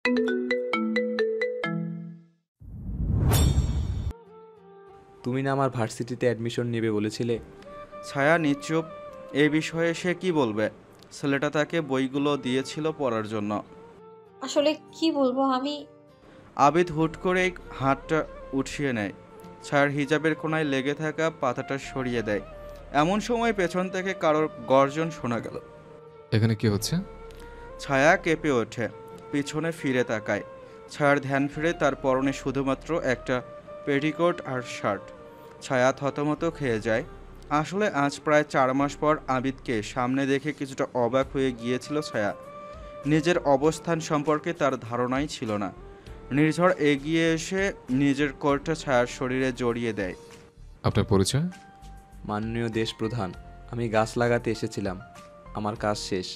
তুমি না আমার ভার্সিটিতে অ্যাডমিশন নেবে বলেছিলে? ছায়া নিশ্চুপ। এ বিষয়ে সে কি বলবে? ছেলেটা তাকে বইগুলো দিয়েছিল পড়ার জন্য। আসলে কি বলবো আমি। আবিদ হুট করে হাতটা উঠিয়ে নেয়, ছায়ার হিজাবের কোনায় লেগে থাকা পাতাটা সরিয়ে দেয়। এমন সময় পেছন থেকে কারোর গর্জন শোনা গেল। এখানে কি হচ্ছে? ছায়া কেঁপে ওঠে, পিছনে ফিরে তাকায়। ছায়ার ধ্যান ফিরে তার পরনে শুধুমাত্র একটা পেটিকোট আর শার্ট। ছায়া থতমত খেয়ে যায়। আসলে আজ প্রায় 4 মাস পর আবিদকে সামনে দেখে কিছুটা অবাক হয়ে গিয়েছিল ছায়া। নিজের অবস্থান সম্পর্কে তার ধারণাই ছিল না। নির্ঝর এগিয়ে এসে নিজের কোটটা ছায়ার শরীরে জড়িয়ে দেয়। আপনার পরিচয়? মাননীয় দেশ প্রধান, আমি গাছ লাগাতে এসেছিলাম। আমার কাজ শেষ।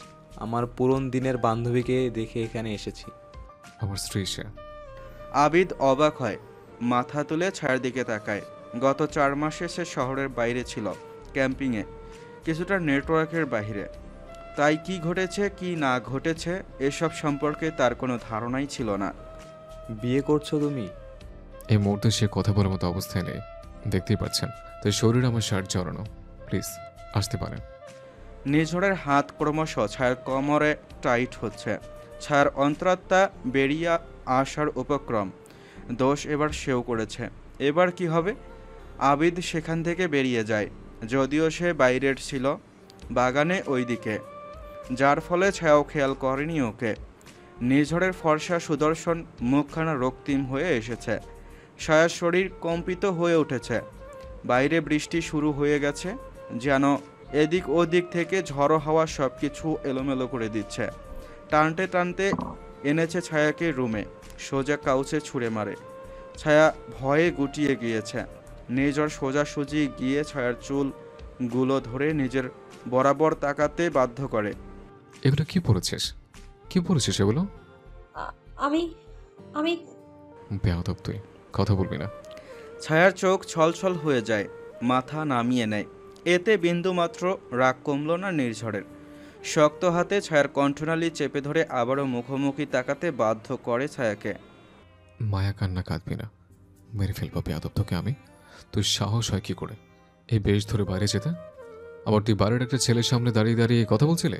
আমার পুরনো দিনের বান্ধবীকে দেখে এখানে এসেছি। আমার স্ত্রী সে। আবিদ অবাক হয়, মাথা তুলে ছায়ার দিকে তাকায়। গত 4 মাসে সে শহরের বাইরে ছিল, ক্যাম্পিংয়ে, কিছুটা নেটওয়ার্কের বাইরে। তাই কি ঘটেছে কি না ঘটেছে এসব সম্পর্কে তার কোনো ধারণাই ছিল না। বিয়ে করছো তুমি? এই মুহূর্তে সে কথা বলার মতো অবস্থায় নেই, দেখতেই পাচ্ছেন। তাই শরীর আমার শার্ট জড়ানো। প্লিজ আসতে পারেন। নিঝড়ের হাত ক্রমশ ছায়ার কোমরে টাইট হচ্ছে। ছায়ার অন্তরাত্মা বেরিয়ে আসার উপক্রম। দোষ এবার সেও করেছে। এবার কি হবে? আবিদ সেখান থেকে বেরিয়ে যায়, যদিও সে বাইরের ছিল, বাগানে ওই দিকে, যার ফলে ছায়াও খেয়াল করেনি ওকে। নিঝড়ের ফর্সা সুদর্শন মুখখানা রক্তিম হয়ে এসেছে। ছায়ার শরীর কম্পিত হয়ে উঠেছে। বাইরে বৃষ্টি শুরু হয়ে গেছে, যেন এদিক ওদিক থেকে ঝড়ো হাওয়া সব কিছু এলোমেলো করে দিচ্ছে। টানতে টানতে এনেছে ছায়াকে রুমে, সোজা কাউচে ছুঁড়ে মারে। ছায়া ভয়ে গুটিয়ে গিয়েছে। নির্ঝর সোজাসুজি গিয়ে ছায়ার চুলগুলো ধরে নিজের বরাবর তাকাতে বাধ্য করে। এগুলো কি পড়েছিস? কি পড়েছিস এগুলো? আমি আমি বেয়াদব তুই, কথা বলবি না। ছায়ার চোখ ছলছল হয়ে যায়, মাথা নামিয়ে নেয়। এতে বিন্দুমাত্র রাগ কমল না নির্ঝরের। শক্ত হাতে ছায়ার কণ্ঠনালী চেপে ধরে আবারও মুখোমুখি তাকাতে বাধ্য করে ছায়াকে। মায়া কান্না কাঁদবি না, মেরে ফেলবো বেয়াদব তোকে আমি। তুই সাহস হয় কি করে এই বেশ ধরে বাইরে যেতে? আবার তুই বাইরের একটা ছেলের সামনে দাঁড়িয়ে দাঁড়িয়ে কথা বলছিলে?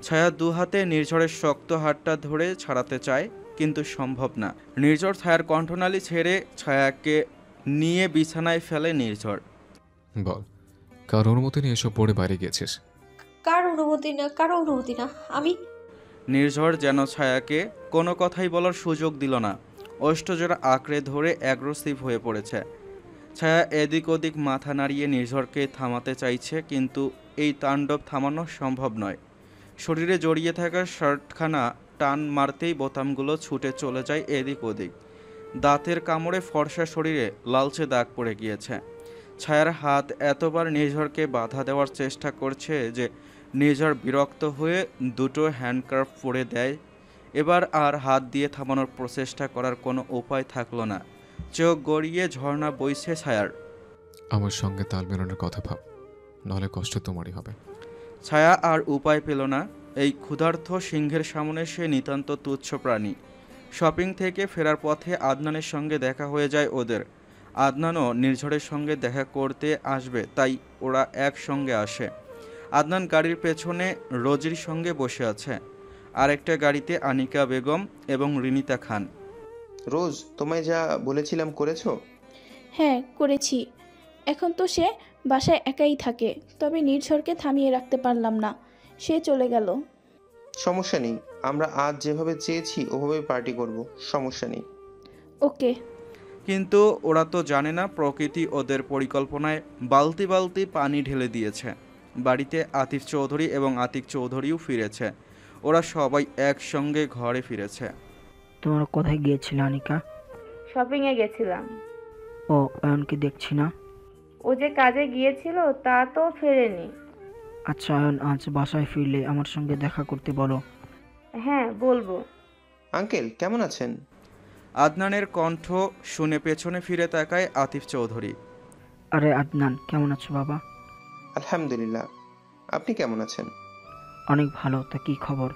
ছায়া দু হাতে নির্ঝরের শক্ত হাতটা ধরে ছাড়াতে চায়, কিন্তু সম্ভব না। নির্ঝর ছায়ার কণ্ঠনালী ছেড়ে ছায়াকে নিয়ে বিছানায় ফেলে নির্ঝর। বল, কার অনুমতি নিয়ে এসব পড়ে বাইরে গিয়েছিস? কার অনুমতি না, কারো অনুমতি না। আমি নির্ঝর যেন ছায়াকে কোনো কথাই বলার সুযোগ দিল না। অষ্টজোড়া আঁকড়ে ধরে অ্যাগ্রেসিভ হয়ে পড়েছে। ছায়া এদিক ওদিক মাথা নাড়িয়ে নির্ঝরকে থামাতে চাইছে, কিন্তু এই তাণ্ডব থামানো সম্ভব নয়। শরীরে জড়িয়ে থাকা শার্টখানা টান মারতেই বোতামগুলো ছুটে চলে যায় এদিক ওদিক। দাঁতের কামড়ে ফর্সা শরীরে লালচে দাগ পড়ে গিয়েছে। ছায়ার হাত এতবার নির্ঝরকে বাধা দেওয়ার চেষ্টা করছে যে নির্ঝর বিরক্ত হয়ে দুটো হ্যান্ডকার্ফ পরে দেয়। এবার আর হাত দিয়ে থামানোর প্রচেষ্টা করার কোনো উপায় থাকলো না। চোখ গড়িয়ে ঝর্ণা বইছে ছায়ার। আমার সঙ্গে তাল মেলানোর কথা ভাব, নাহলে কষ্ট তোমারই হবে। ছায়া আর উপায় পেল না। এই ক্ষুধার্ত সিংহের সামনে সে নিতান্ত তুচ্ছ প্রাণী। শপিং থেকে ফেরার পথে আদনানের সঙ্গে দেখা হয়ে যায় ওদের। আদনানও নির্ঝরের সঙ্গে দেখা করতে আসবে, তাই ওরা একসঙ্গে আসে। আদনান গাড়ির পেছনে রোজির সঙ্গে বসে আছে, আর একটা গাড়িতে আনিকা বেগম এবং রিনিতা খান। রোজ, তোমায় যা বলেছিলাম করেছো? হ্যাঁ করেছি। এখন তো সে বাসায় একাই থাকে, তবে নির্ঝরকে থামিয়ে রাখতে পারলাম না, সে চলে গেল। সমস্যা নেই, আমরা আজ যেভাবে চেয়েছি ওভাবেই পার্টি করব, সমস্যা নেই। ওকে। কিন্তু ওরা তো জানে না প্রকৃতি ওদের পরিকল্পনায় বালতি বালতি পানি ঢেলে দিয়েছে। বাড়িতে আতিফ চৌধুরী এবং আতিক চৌধুরীও ফিরেছে। ওরা সবাই একসঙ্গে ঘরে ফিরেছে। তোমরা কোথায় গিয়েছিলে আনিকা? শপিংয়ে গেছিলাম। ও, অয়নকে দেখছি না। ও যে কাজে গিয়েছিল তা তো ফেরেনি। আচ্ছা, অয়ন আজ বাসায় ফিরলে আমার সঙ্গে দেখা করতে বলো। হ্যাঁ বলবো। আঙ্কেল কেমন আছেন? আদনানের কণ্ঠ শুনে পেছনে ফিরে তাকায় আতিফ চৌধুরী। আরে আদনান, কেমন আছো বাবা? আলহামদুলিল্লাহ, আপনি কেমন আছেন? অনেক ভালো। তা কি খবর?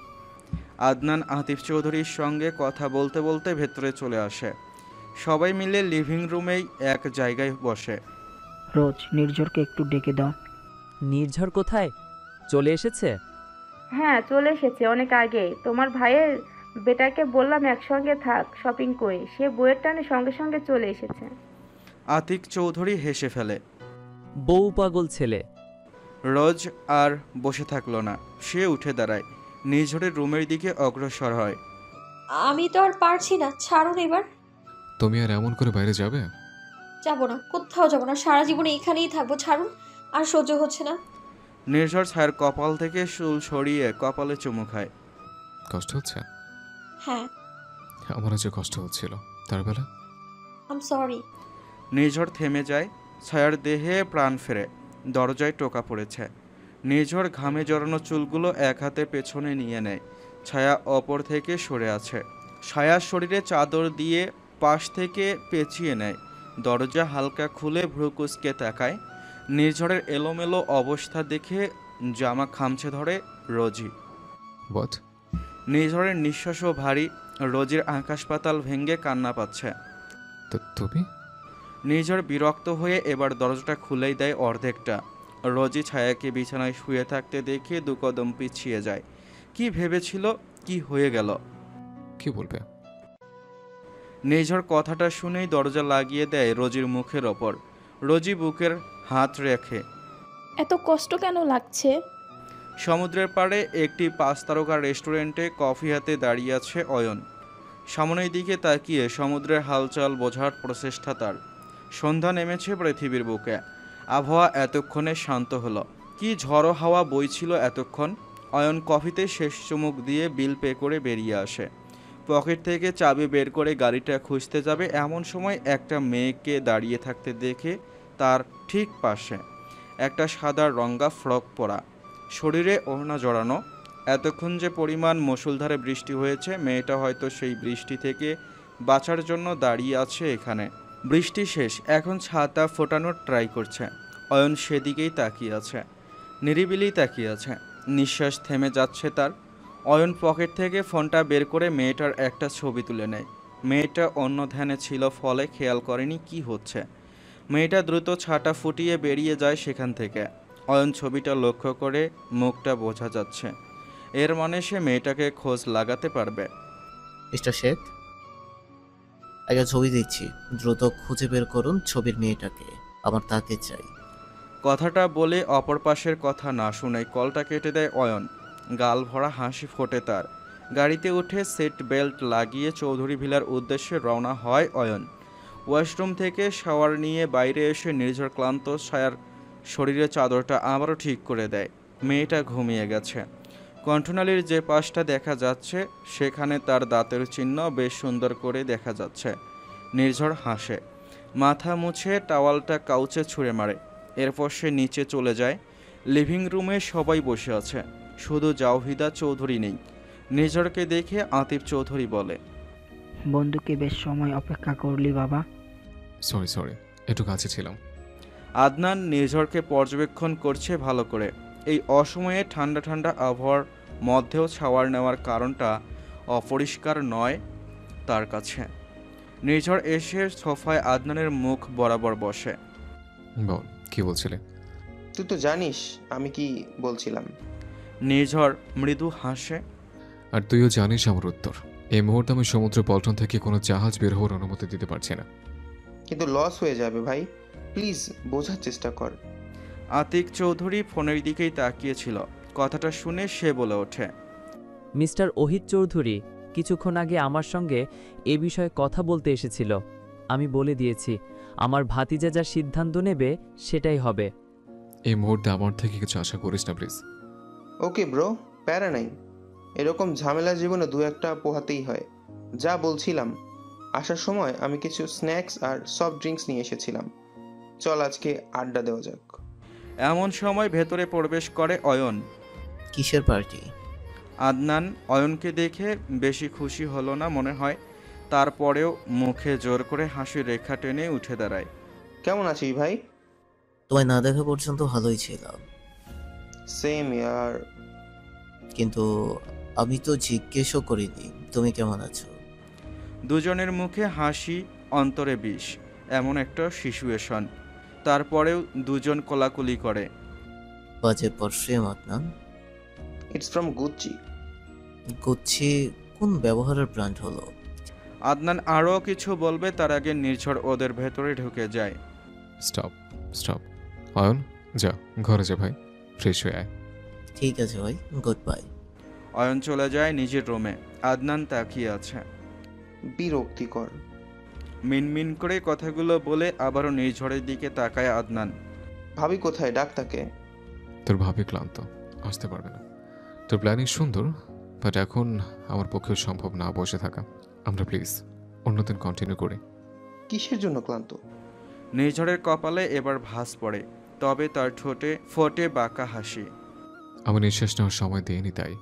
আদনান আতিফ চৌধুরীর সঙ্গে কথা বলতে বলতে ভেতরে চলে আসে। সবাই মিলে লিভিং রুমেই এক জায়গায় বসে। রোজ নির্ঝরকে একটু ডেকে দাও। নির্ঝর কোথায়? চলে এসেছে? হ্যাঁ, চলে এসেছে অনেক আগেই। তোমার ভাইয়ের বেটাকে বললাম একসঙ্গে থাক, শপিং করি। সে বইয়ের টানে সঙ্গে সঙ্গে চলে এসেছে। আতিক চৌধুরী হেসে ফেলে। বউ পাগল ছেলে। রোজ আর বসে থাকলো না, সে উঠে দাঁড়ায়, নির্ঝরের রুমের দিকে অগ্রসর হয়। আমি তো আর পারছি না, ছাড়ুন এবার। তুমি আর এমন করে বাইরে যাবে? যাব না, কোথাও যাব না, সারা জীবনে এখানেই থাকবো, ছাড়ুন। আর সহ্য হচ্ছে না। নির্ঝর ছায়ার কপাল থেকে চুল সরিয়ে কপালে চুমু খায়। কষ্ট হচ্ছে? হ্যাঁ। আমারও যে কষ্ট হচ্ছিল তার বেলা। আম সরি। নির্ঝর থেমে যায়, ছায়ার দেহে প্রাণ ফেরে। দরজায় টোকা পড়েছে। নির্ঝর ঘামে জড়ানো চুলগুলো এক হাতে পেছনে নিয়ে নেয়। ছায়া অপর থেকে সরে আছে। ছায়ার শরীরে চাদর দিয়ে পাশ থেকে পেঁচিয়ে নেয়। দরজা হালকা খুলে ভ্রু কুঁচকে তাকায়। নির্ঝরের এলোমেলো অবস্থা দেখে জামা খামচে ধরে রোজি। হোয়াট? নির্ঝরের নিঃশ্বাসও ভারী। রোজির আকাশ পাতাল ভেঙে কান্না পাচ্ছে। তুমি? নির্ঝর বিরক্ত হয়ে এবার দরজাটা খুলেই দেয় অর্ধেকটা। রোজি ছায়াকে বিছানায় শুয়ে থাকতে দেখে দু কদম পিছিয়ে যায়। কি ভেবেছিল, কি হয়ে গেল? কি বলবে? নির্ঝর কথাটা শুনেই দরজা লাগিয়ে দেয় রোজির মুখের ওপর। রোজি বুকের হাত রেখে। এত কষ্ট কেন লাগছে? সমুদ্রের পাড়ে একটি 5 তারকা রেস্টুরেন্টে কফি হাতে দাঁড়িয়ে আছে অয়ন। সামনের দিকে তাকিয়ে সমুদ্রের হালচাল বোঝার প্রচেষ্টা তার। সন্ধ্যা নেমেছে পৃথিবীর বুকে। আবহাওয়া এতক্ষণে শান্ত হলো। কি ঝড়ো হাওয়া বইছিল এতক্ষণ। অয়ন কফিতে শেষ চুমুক দিয়ে বিল পে করে বেরিয়ে আসে। পকেট থেকে চাবি বের করে গাড়িটা খুঁজতে যাবে এমন সময় একটা মেয়েকে দাঁড়িয়ে থাকতে দেখে তার ঠিক পাশে। একটা সাদা রঙা ফ্রক পরা, শরীরে ওড়না জড়ানো। এতক্ষণ যে পরিমাণ মুষলধারে বৃষ্টি হয়েছে, মেয়েটা হয়তো সেই বৃষ্টি থেকে বাঁচার জন্য দাঁড়িয়ে আছে এখানে। বৃষ্টি শেষ, এখন ছাতা ফোটানোর ট্রাই করছে। অয়ন সেদিকেই তাকিয়ে আছে, নিরিবিলি তাকিয়ে আছে। নিঃশ্বাস থেমে যাচ্ছে তার। অয়ন পকেট থেকে ফোনটা বের করে মেয়েটার একটা ছবি তুলে নেয়। মেয়েটা অন্য ধ্যানে ছিল ফলে খেয়াল করেনি কি হচ্ছে। মেয়েটা দ্রুত ছাতা ফুটিয়ে বেরিয়ে যায় সেখান থেকে। অয়ন ছবিটা লক্ষ্য করে, মুখটা বোঝা যাচ্ছে। এর মানে সে মেয়েটাকে খোঁজ লাগাতে পারবে। মিস্টার শেখ, একটা ছবি দিচ্ছি, দ্রুত খুঁজে বের করুন ছবির মেয়েটাকে, আমার তাকে চাই। কথাটা বলে অপর পাশের কথা না শুনে কলটা কেটে দেয় অয়ন। গাল ভরা হাসি ফোটে তার। গাড়িতে উঠে সিট বেল্ট লাগিয়ে চৌধুরী ভিলার উদ্দেশ্যে রওনা হয় অয়ন। ওয়াশরুম থেকে শাওয়ার নিয়ে বাইরে এসে নির্ঝর ক্লান্ত ছায়ার শরীরে চাদরটা আবারও ঠিক করে দেয়। মেয়েটা ঘুমিয়ে গেছে। কণ্ঠনালীর যে পাশটা দেখা যাচ্ছে সেখানে তার দাঁতের চিহ্ন বেশ সুন্দর করে দেখা যাচ্ছে। নির্ঝর হাসে, মাথা মুছে টাওয়ালটা কাউচে ছুঁড়ে মারে। এরপর সে নিচে চলে যায়। লিভিং রুমে সবাই বসে আছে, শুধু জাওহিদা চৌধুরী নেই। নির্ঝরকে দেখে আতিফ চৌধুরী বলে, বন্ধুকে বেশ সময় অপেক্ষা করলি বাবা। সরি, একটু কাছে ছিলাম। আদনান নির্ঝরকে পর্যবেক্ষণ করছে ভালো করে। এই অসময়ে ঠান্ডা ঠান্ডা আবহাওয়ার মধ্যেও শাওয়ার নেওয়ার কারণটা অপরিষ্কার নয় তার কাছে। নির্ঝর এসে সোফায় আদনানের মুখ বরাবর বসে। বল, কি বলছিলে? তুই তো জানিস আমি কি বলছিলাম। নির্ঝর মৃদু হাসে। আর তুইও জানিস আমার উত্তর। এই মুহূর্তে আমি সমুদ্র পল্টন থেকে কোনো জাহাজ বের হওয়ার অনুমতি দিতে পারছি না। কিন্তু লস হয়ে যাবে ভাই, প্লিজ বোঝার চেষ্টা কর। আতিক চৌধুরী ফোনের দিকেই তাকিয়েছিল। কথাটা শুনে সে বলে ওঠে, মিস্টার ওহিদ চৌধুরী কিছুক্ষণ আগে আমার সঙ্গে এ বিষয়ে কথা বলতে এসেছিল। আমি বলে দিয়েছি আমার ভাতিজা যা সিদ্ধান্ত নেবে সেটাই হবে। এই মুহূর্তে আমার থেকে কিছু আশা করিস না প্লিজ। ওকে ব্রো, প্যারা নাই। এরকম ঝামেলা জীবনে দু একটা পোহাতেই হয়। যা বলছিলাম, আসার সময় আমি কিছু স্ন্যাক্স আর সফট ড্রিঙ্কস নিয়ে এসেছিলাম। চল আজকে আড্ডা দেওয়া যাক। এমন সময় ভেতরে প্রবেশ করে অয়ন। কিসের পার্টি? আদনান অয়নকে দেখে বেশি খুশি হলো না মনে হয়। তারপরেও মুখে জোর করে হাসির রেখা টেনে উঠে দাঁড়ায়। কেমন আছিস ভাই? তোমায় না দেখা পর্যন্ত ভালোই ছিলাম, সেম ইয়ার। কিন্তু আমি তো জিজ্ঞেসও করিনি তুমি কেমন আছো। দুজনের মুখে হাসি, অন্তরে বিষ। এমন একটা সিচুয়েশন, তারপরেও দুজন কোলাকুলি করে। বাজে perfume Adnan. It's from Gucci. Gucci কোন ব্যবহারের ব্র্যান্ড হলো? আদনান আরও কিছু বলবে তার আগে নির্ঝর ওদের ভেতরে ঢুকে যায়। Stop stop. অয়ন যা ঘরে যা ভাই, ফ্রেশ হয়ে আয়। ঠিক আছে ভাই, গুড বাই। অয়ন চলে যায় নিজের রুমে। আদনান তাকিয়ে আছে। বিরক্তিকর। মিনমিন করে কথাগুলো বলে আবারও নির্ঝরের দিকে তাকায় আদনান। ভাবি কোথায়? ডাক তাকে। তোর ভাবি ক্লান্ত, আসতে পারবে না। তোর প্ল্যানিং সুন্দর, বাট এখন আমার পক্ষেও সম্ভব না বসে থাকা। আমরা প্লিজ অন্যদিন কন্টিনিউ করি। কিসের জন্য ক্লান্ত? নির্ঝরের কপালে এবার ভাঁজ পড়ে, তবে তার ঠোঁটে ফোটে বাঁকা হাসি। আমি নিঃশ্বাস নেওয়ার সময় দিইনি তাই।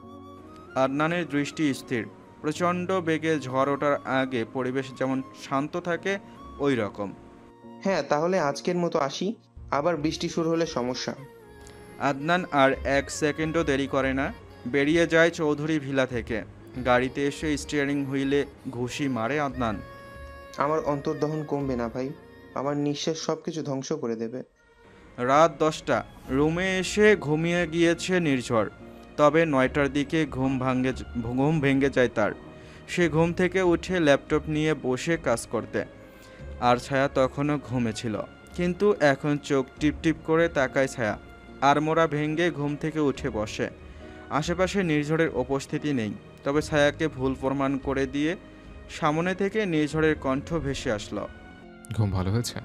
আদনানের দৃষ্টি স্থির। প্রচণ্ড বেগে ঝড় ওঠার আগে পরিবেশ যেমন শান্ত থাকে ওই রকম। হ্যাঁ, তাহলে আজকের মতো আসি, আবার বৃষ্টি শুরু হলে সমস্যা। আদনান আর এক সেকেন্ডও দেরি করে না, বেরিয়ে যায় চৌধুরী ভিলা থেকে। গাড়িতে এসে স্টিয়ারিং হুইলে ঘুষি মারে আদনান। আমার অন্তর্দহন কমবে না ভাই, আমার নিঃশ্বাস সব কিছু ধ্বংস করে দেবে। রাত 10টা। রুমে এসে ঘুমিয়ে গিয়েছে নির্ঝর, তবে 9টার দিকে ঘুম ভেঙে যায় তার। সে ঘুম থেকে উঠে ল্যাপটপ নিয়ে বসে কাজ করতে, আর ছায়া তখনও ঘুমেছিল। কিন্তু এখন চোখ টিপ টিপ করে তাকায় ছায়া। আড়মোড়া ভেঙে ঘুম থেকে উঠে বসে। আশেপাশে নির্ঝরের উপস্থিতি নেই, তবে ছায়াকে ভুল প্রমাণ করে দিয়ে সামনে থেকে নির্ঝরের কণ্ঠ ভেসে আসলো। ঘুম ভালো হয়েছে?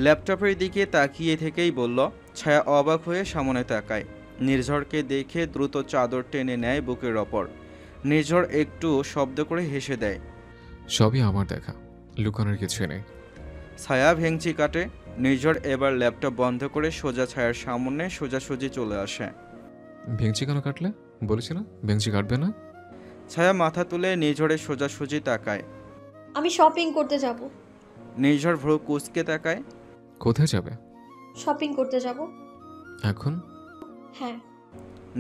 ল্যাপটপের দিকে তাকিয়ে থেকেই বলল। ছায়া অবাক হয়ে সামনে তাকায়। নির্ঝরকে দেখে দ্রুত চাদর টেনে নেয় বুকের ওপর। নির্ঝর একটু শব্দ করে হেসে দেয়। সবই আমার দেখা, লুকানোর কিছুই নেই। ছায়া ভেঙচি কাটে। নির্ঝর এবার ল্যাপটপ বন্ধ করে সোজা ছায়ার সামনে সোজাসুজি চলে আসে। ভেঙচি কেন কাটলে? বলেছি না ভেঙচি কাটবে না। ছায়া মাথা তুলে নির্ঝরের সোজাসুজি তাকায়। আমি শপিং করতে যাব। নির্ঝর ভ্রু কুঁচকে তাকায়। কোথায় যাবে? শপিং করতে যাব। এখন? হ্যাঁ।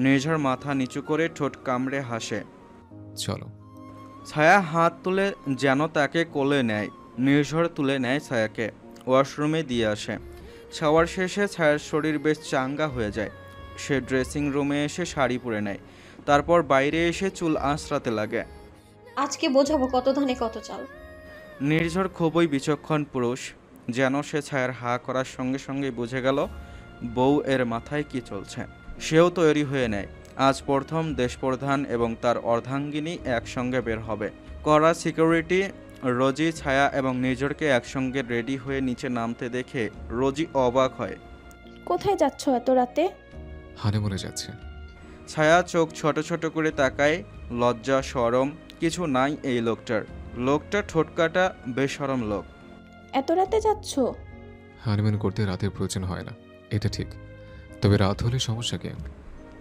নির্ঝর মাথা নিচু করে ঠোঁট কামড়ে হাসে। চলো। ছায়া হাত তুলে যেন তাকে কোলে নেয়। নির্ঝর তুলে নেয় ছায়াকে, ওয়াশরুমে দিয়ে আসে। শাওয়ার শেষে ছায়ার শরীর বেশ চাঙ্গা হয়ে যায়। সে ড্রেসিং রুমে এসে শাড়ি পরে নেয়, তারপর বাইরে এসে চুল আঁচড়াতে লাগে। আজকে বোঝাবো কত ধানে কত চাল। নির্ঝর খুবই বিচক্ষণ পুরুষ, যেন সে ছায়ার হা করার সঙ্গে সঙ্গে বুঝে গেল বউ এর মাথায় কি চলছে। সেও তৈরি হয়ে নেয়। আজ প্রথম দেশপ্রধান এবং তার অর্ধাঙ্গিনী একসঙ্গে বের হবে। কড়া সিকিউরিটি। রোজি, ছায়া এবং নির্ঝরকে একসঙ্গে রেডি হয়ে নিচে নামতে দেখে রোজি অবাক হয়। কোথায় যাচ্ছ এত রাতে? হানিমুনে যাচ্ছে। ছায়া চোখ ছোট ছোট করে তাকায়। লজ্জা শরম কিছু নাই এই লোকটার। লোকটা ঠোঁটকাটা বেশরম লোক। এত রাতে যাচ্ছ? হানিমুন করতে রাতের প্রয়োজন হয় না, এটা ঠিক, তবে রাত হলে সমস্যা কি?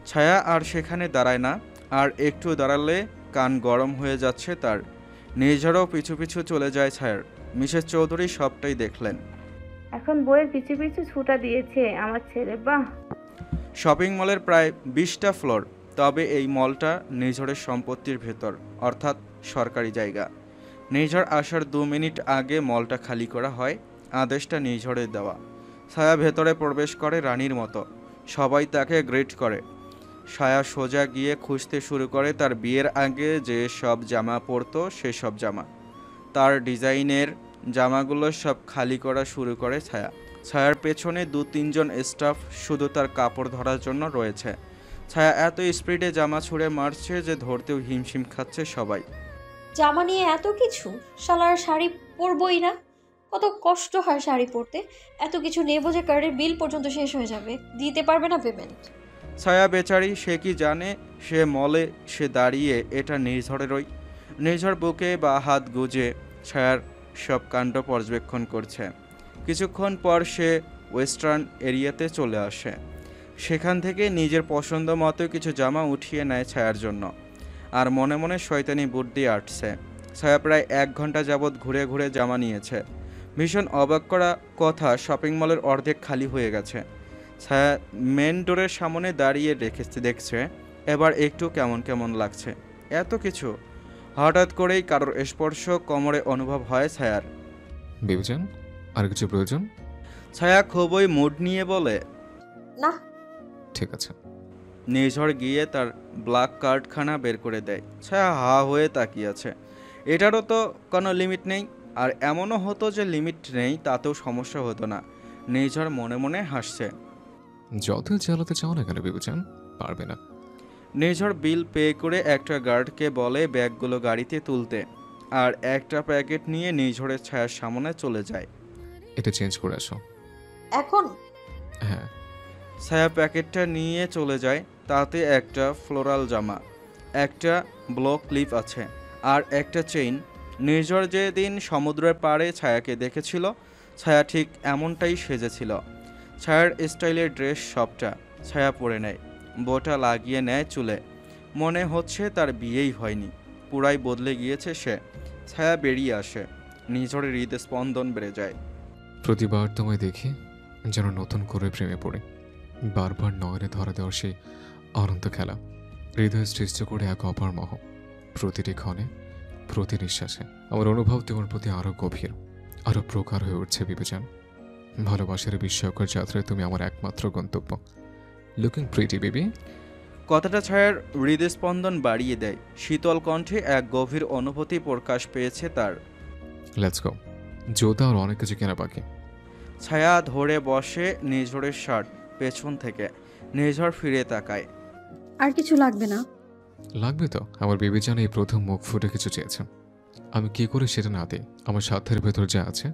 ছায়া আর সেখানে দাঁড়ায় না, আর একটু দাঁড়ালে কান গরম হয়ে যাচ্ছে তার। নির্ঝরও পিছু পিছু চলে যায় ছায়ার। মিসেস চৌধুরী সবটাই দেখলেন। এখন বইয়ের পিছু পিছু ছুটা দিয়েছে আমার ছেলে, বাহ। শপিং মলের প্রায় 20টা ফ্লোর, তবে এই মলটা নির্ঝরের সম্পত্তির ভেতর, অর্থাৎ সরকারি জায়গা। নির্ঝর আসার 2 মিনিট আগে মলটা খালি করা হয়, আদেশটা নির্ঝরের দেওয়া। ছায়া ভেতরে প্রবেশ করে রানীর মতো, সবাই তাকে গ্রেট করে। ছায়া সোজা গিয়ে খুঁজতে শুরু করে তার বিয়ের আগে যে সব জামা পরতো সেসব জামা। তার ডিজাইনের জামাগুলো সব খালি করা শুরু করে ছায়া। ছায়ার পেছনে 2-3 জন স্টাফ শুধু তার কাপড় ধরার জন্য রয়েছে। ছায়া এত স্পিডে জামা ছুঁড়ে মারছে যে ধরতেও হিমশিম খাচ্ছে সবাই। জামা নিয়ে এত কিছু? শালার শাড়ি পরবই না? কত কষ্ট হয় শাড়ি পরতে। এত কিছু নেব যে কার্ডের বিল পর্যন্ত শেষ হয়ে যাবে, দিতে পারবে না পেমেন্ট। ছায়া বেচারি, সে কি জানে সে মলে সে দাঁড়িয়ে এটা নির্ঝরেরই। নির্ঝর বুকে বা হাত গুজে ছায়ার সব কাণ্ড পর্যবেক্ষণ করছে। কিছুক্ষণ পর সে ওয়েস্টার্ন এরিয়াতে চলে আসে। সেখান থেকে নিজের পছন্দ মতো কিছু জামা উঠিয়ে নেয় ছায়ার জন্য, আর মনে মনে শয়তানি বুদ্ধি আটছে। ছায়া প্রায় 1 ঘন্টা যাবৎ ঘুরে ঘুরে জামা নিয়েছে। ভীষণ অবাক করা কথা, শপিং মলের অর্ধেক খালি হয়ে গেছে। ছায়া মেন ডোরের সামনে দাঁড়িয়ে দেখছে এবার একটু কেমন কেমন লাগছে। এত কিছু হঠাৎ করেই কারোর স্পর্শ কোমরে অনুভব হয় ছায়ার। বিবেচান, আর কিছু প্রয়োজন? ছায়া খুবই মুড নিয়ে বলে, না। ঠিক আছে। নির্ঝর গিয়ে তার ব্ল্যাক কার্ডখানা বের করে দেয়। ছায়া হা হয়ে তাকিয়ে আছে। এটারও তো কোনো লিমিট নেই, আর এমনও হতো যে লিমিট নেই তাতেও সমস্যা হতো না। নির্ঝর মনে মনে হাসছে। যতই চালাতে চাও না কেন বিবেচান, পারবে না। নির্ঝর বিল পে করে একটা গার্ডকে বলে ব্যাগগুলো গাড়িতে তুলতে, আর একটা প্যাকেট নিয়ে নির্ঝরের ছায়ার সামনে চলে যায়। এটা চেঞ্জ করে আসো। এখন? হ্যাঁ। ছায়া প্যাকেটটা নিয়ে চলে যায়। তাতে একটা ফ্লোরাল জামা, একটা ব্লক ক্লিপ আছে, আর একটা চেইন। নির্ঝর যেদিন সমুদ্রের পাড়ে ছায়াকে দেখেছিল, ছায়া ঠিক এমনটাই সেজেছিল। ছায়ার স্টাইলের ড্রেস সবটা ছায়া পরে নেয়, বোটা লাগিয়ে নেয় চুলে। মনে হচ্ছে তার বিয়েই হয়নি, পুরাই বদলে গিয়েছে সে। ছায়া বেরিয়ে আসে, নির্ঝরের হৃদস্পন্দন বেড়ে যায়। প্রতিবার তোমায় দেখি যেন নতুন করে প্রেমে পড়ে। বারবার নয়নে ধরা দেওয়ার সেই অনন্ত খেলা, হৃদয় সৃষ্টি করে এক অপার মোহ। প্রতিটি ক্ষণে, প্রতি নিঃশ্বাসে আমার অনুভব তোমার প্রতি আরও গভীর, আরও প্রকার হয়ে উঠছে বিবেচন। ভালোবাসার বিস্ময়কর যাত্রায় তুমি আমার একমাত্র গন্তব্য। Looking pretty baby. কথাটা ছায়ার হৃদস্পন্দন বাড়িয়ে দেয়। শীতল কণ্ঠে এক গভীর অনুভূতি প্রকাশ পেয়েছে তার। Let's go. জোতা আর অনেক কিছু কেনা বাকি। ছায়া ধরে বসে নির্ঝরের শার্ট পেছন থেকে। নির্ঝর ফিরে তাকায়। আর কিছু লাগবে না। লাগবে তো। আমার বিবেচন এই প্রথম মুখ ফুটে কিছু চেয়েছে। আমি কি করে সেটা না দিই? আমার সাধ্যের ভেতর যা আছে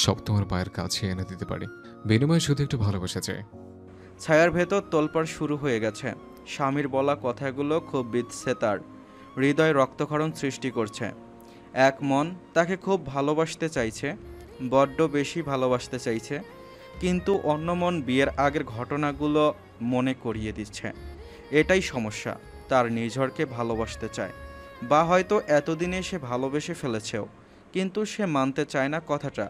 সব তোমার পায়ের কাছে এনে দিতে পারি। বিনিময়ে শুধু একটু ভালোবাসা চাই। ছায়ার ভেতর তোলপাড় শুরু হয়ে গেছে। স্বামীর বলা কথাগুলো খুব বিধছে তার, হৃদয় রক্তক্ষরণ সৃষ্টি করছে। এক মন তাকে খুব ভালোবাসতে চাইছে, বড্ড বেশি ভালোবাসতে চাইছে, কিন্তু অন্য মন বিয়ের আগের ঘটনাগুলো মনে করিয়ে দিচ্ছে। এটাই সমস্যা। তার নির্ঝরকে ভালোবাসতে চায়, বা হয়তো এতদিনে সে ভালোবেসে ফেলেছেও, কিন্তু সে মানতে চায় না কথাটা।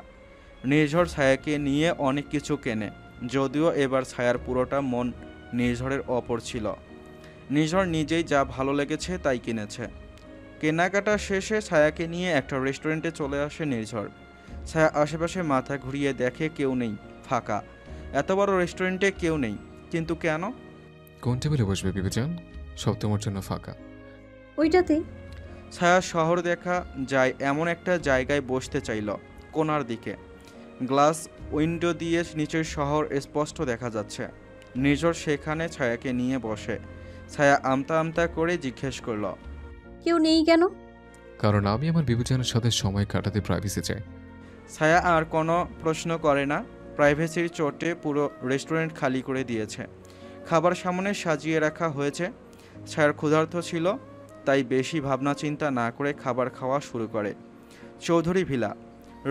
নির্ঝর ছায়াকে নিয়ে অনেক কিছু কেনে, যদিও এবার ছায়ার পুরোটা মন নির্ঝরের ওপর ছিল। নির্ঝর নিজেই যা ভালো লেগেছে তাই কিনেছে। কেনাকাটা শেষে ছায়াকে নিয়ে একটা রেস্টুরেন্টে চলে আসে নির্ঝর। ছায়া আশেপাশে মাথা ঘুরিয়ে দেখে কেউ নেই, ফাঁকা। এত বড় রেস্টুরেন্টে কেউ নেই, কিন্তু কেন? কোন টেবিলে বসবে বিবেচন? সব তোমার জন্য ফাঁকা। ওইটাতেই। ছায়া শহর দেখা যায় এমন একটা জায়গায় বসতে চাইল, কোণার দিকে। গ্লাস উইন্ডো দিয়ে নিচের শহর স্পষ্ট দেখা যাচ্ছে। নির্ঝর সেখানে ছায়াকে নিয়ে বসে। ছায়া আমতা আমতা করে জিজ্ঞেস করল, কেউ নেই কেন? কারণ আমি আমার বিবেচনের সাথে সময় কাটাতে প্রাইভেসি চাই। ছায়া আর কোনো প্রশ্ন করে না। প্রাইভেসির চোটে পুরো রেস্টুরেন্ট খালি করে দিয়েছে। খাবার সামনে সাজিয়ে রাখা হয়েছে। ছায়ার ক্ষুধার্ত ছিল, তাই বেশি ভাবনা চিন্তা না করে খাবার খাওয়া শুরু করে। চৌধুরী ভিলা।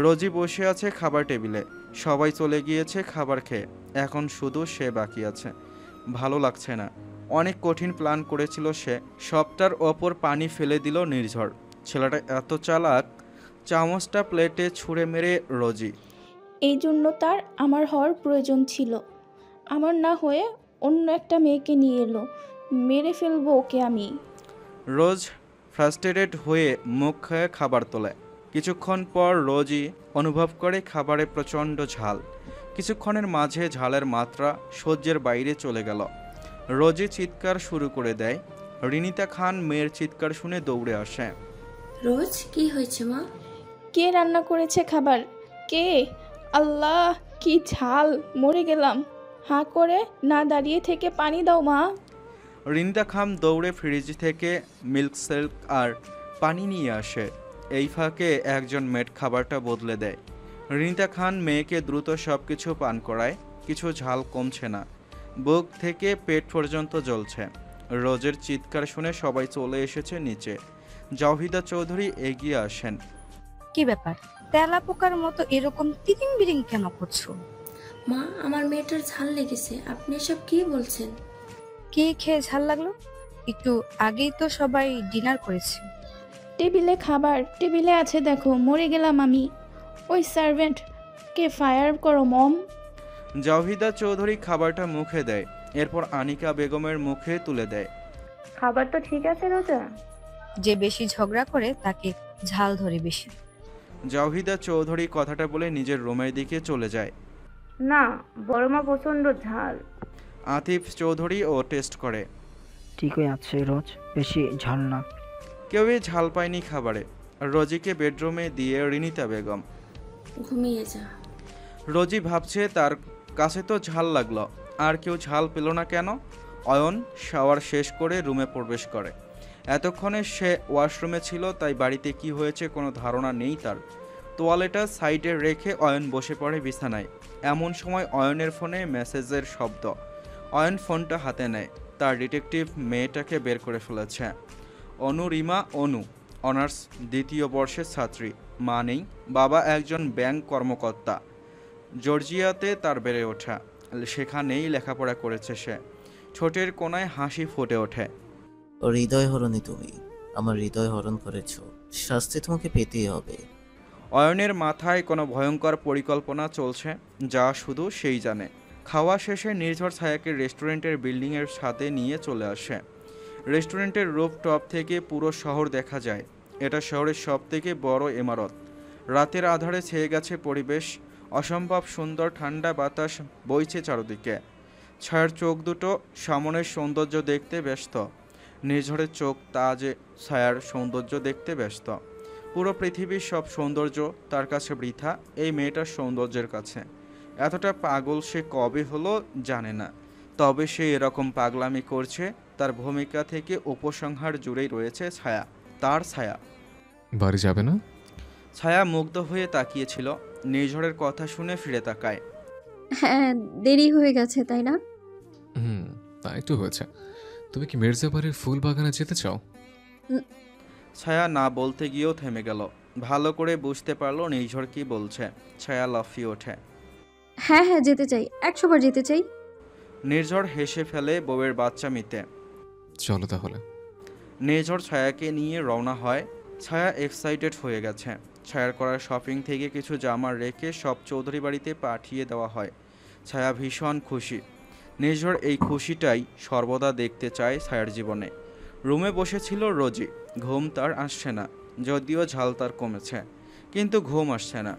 রোজি বসে আছে খাবার টেবিলে। সবাই চলে গিয়েছে খাবার খেয়ে, এখন শুধু সে বাকি আছে। ভালো লাগছে না। অনেক কঠিন প্ল্যান করেছিল সে, সবটার ওপর পানি ফেলে দিল নির্ঝর। ছেলেটা এত চালাক। চামচটা প্লেটে ছুঁড়ে মেরে রোজি। এই জন্য তার আমার হওয়ার প্রয়োজন ছিল। আমার না হয়ে অন্য একটা মেয়েকে নিয়ে এলো, মেরে ফেলবো ওকে আমি। রোজ ফ্রাস্ট্রেটেড হয়ে মুখ খেয়ে খাবার তোলে। কিছুক্ষণ পর রোজি অনুভব করে খাবারে প্রচণ্ড ঝাল। কিছুক্ষণের মাঝে ঝালের মাত্রা সহ্যের বাইরে চলে গেল। রোজি চিৎকার শুরু করে দেয়। রিনিতা খান মেয়ের চিৎকার শুনে দৌড়ে আসে। রোজ, কি হয়েছে মা? কে রান্না করেছে খাবার? কে? আল্লাহ, কি ঝাল! মরে গেলাম। হাঁ করে না দাঁড়িয়ে থেকে পানি দাও মা। রিনিতা খান দৌড়ে ফ্রিজ থেকে মিল্ক শেক আর পানি নিয়ে আসে। এই ফাঁকে একজন মেড খাবারটা বদলে দেয়। রিনিতা খান মেয়েকে দ্রুত সব কিছু পান করায়। কিছু ঝাল কমছে না, বুক থেকে পেট পর্যন্ত জ্বলছে। রোজের চিৎকার শুনে সবাই চলে এসেছে নিচে। জাহিদা চৌধুরী এগিয়ে আসেন। কি ব্যাপার? তেলা পোকার মতো এরকম তিরিং বিরিং কেন করছো? মা, আমার মেয়েটার ঝাল লেগেছে। আপনি এসব কি বলছেন? কি খেয়ে ঝাল লাগলো? একটু আগেই তো সবাই ডিনার করেছে। টেবিলে খাবার, টেবিলে আছে দেখো। মরে গেলাম আমি। ওই সার্ভেন্টকে ফায়ার করো মম। জাহিদা চৌধুরী খাবারটা মুখে দেয়, এরপর আনিকা বেগমের মুখে তুলে দেয়। খাবার তো ঠিক আছে রোজা? যে বেশি ঝগড়া করে তাকে ঝাল ধরে বেশি। জাহিদা চৌধুরী কথাটা বলে নিজের রুমের দিকে চলে যায়। না, বড়মা প্রচণ্ড ঝাল। আতিফ চৌধুরী ও টেস্ট করে। ঠিকই আছে রোজ, বেশি ঝাল না। কেউই ঝাল পায়নি খাবারে। রোজিকে বেডরুমে দিয়ে রিনিতা বেগম। ঘুমিয়ে যা। রোজি ভাবছে তার কাছে তো ঝাল লাগলো, আর কেউ ঝাল পেল না কেন। অয়ন শাওয়ার শেষ করে রুমে প্রবেশ করে। এতক্ষণে সে ওয়াশরুমে ছিল, তাই বাড়িতে কি হয়েছে কোনো ধারণা নেই তার। তোয়ালেটা সাইডে রেখে অয়ন বসে পড়ে বিছানায়। এমন সময় অয়নের ফোনে মেসেজের শব্দ। অয়ন ফোনটা হাতে নেয়। তার ডিটেকটিভ মেয়েটাকে বের করে ফেলেছে। অনুরিমা অনু, অনার্স দ্বিতীয় বর্ষের ছাত্রী। মা নেই, বাবা একজন ব্যাংক কর্মকর্তা। জর্জিয়াতে তার বেড়ে ওঠা, সেখানেই লেখাপড়া করেছে সে। ঠোঁটের কোনায় হাসি ফুটে ওঠে। হৃদয় হরণী তুমি, আমার হৃদয় হরণ করেছো, শাস্তি তোমাকে পেতেই হবে। অয়নের মাথায় কোনো ভয়ঙ্কর পরিকল্পনা চলছে, যা শুধু সেই জানে। খাওয়া শেষে নির্ঝর ছায়াকে রেস্টুরেন্টের বিল্ডিংয়ের সাথে নিয়ে চলে আসে। রেস্টুরেন্টের রুফটপ থেকে পুরো শহর দেখা যায়। এটা শহরের সবথেকে বড় ইমারত। রাতের আধারে ছেয়ে গেছে পরিবেশ। অসম্ভব সুন্দর ঠান্ডা বাতাস বইছে চারদিকে। ছায়ার চোখ দুটো সামনের সৌন্দর্য দেখতে ব্যস্ত। নির্ঝরের চোখ তা যে ছায়ার সৌন্দর্য দেখতে ব্যস্ত। পুরো পৃথিবীর সব সৌন্দর্য তার কাছে বৃথা এই মেয়েটার সৌন্দর্যের কাছে। এতটা পাগল সে কবে হলো জানে না, তবে সে এরকম পাগলামি করছে। তার ভূমিকা থেকে উপসংহার জুড়েই রয়েছে ছায়া, তার ছায়া। বাড়ি যাবে না? ছায়া মুগ্ধ হয়ে তাকিয়েছিল। নির্ঝরের কথা শুনে ফিরে তাকায়। হ্যাঁ, দেরি হয়ে গেছে তাই না? তাই তো হয়েছে। তুমি কি মির্জাবাড়ির ফুল বাগানে যেতে চাও? ছায়া না বলতে গিয়েও থেমে গেল। ভালো করে বুঝতে পারলো নির্ঝর কি বলছে। ছায়া লাফিয়ে ওঠে। হ্যাঁ হ্যাঁ, যেতে চাই, 100 বার যেতে চাই। নির্ঝর হেসে ফেলে বউয়ের বাচ্চা মিতে। চলো তাহলে। নির্ঝর ছায়াকে নিয়ে রওনা হয়। ছায়া এক্সাইটেড হয়ে গেছে। ছায়ার করা শপিং থেকে কিছু জামা রেখে সব চৌধুরী বাড়িতে পাঠিয়ে দেওয়া হয়। ছায়া ভীষণ খুশি। নির্ঝর এই খুশিটাই সর্বদা দেখতে চায় ছায়ার জীবনে। রুমে বসেছিল রোজি। ঘুম তার আসছে না, যদিও ঝাল তার কমেছে, কিন্তু ঘুম আসছে না।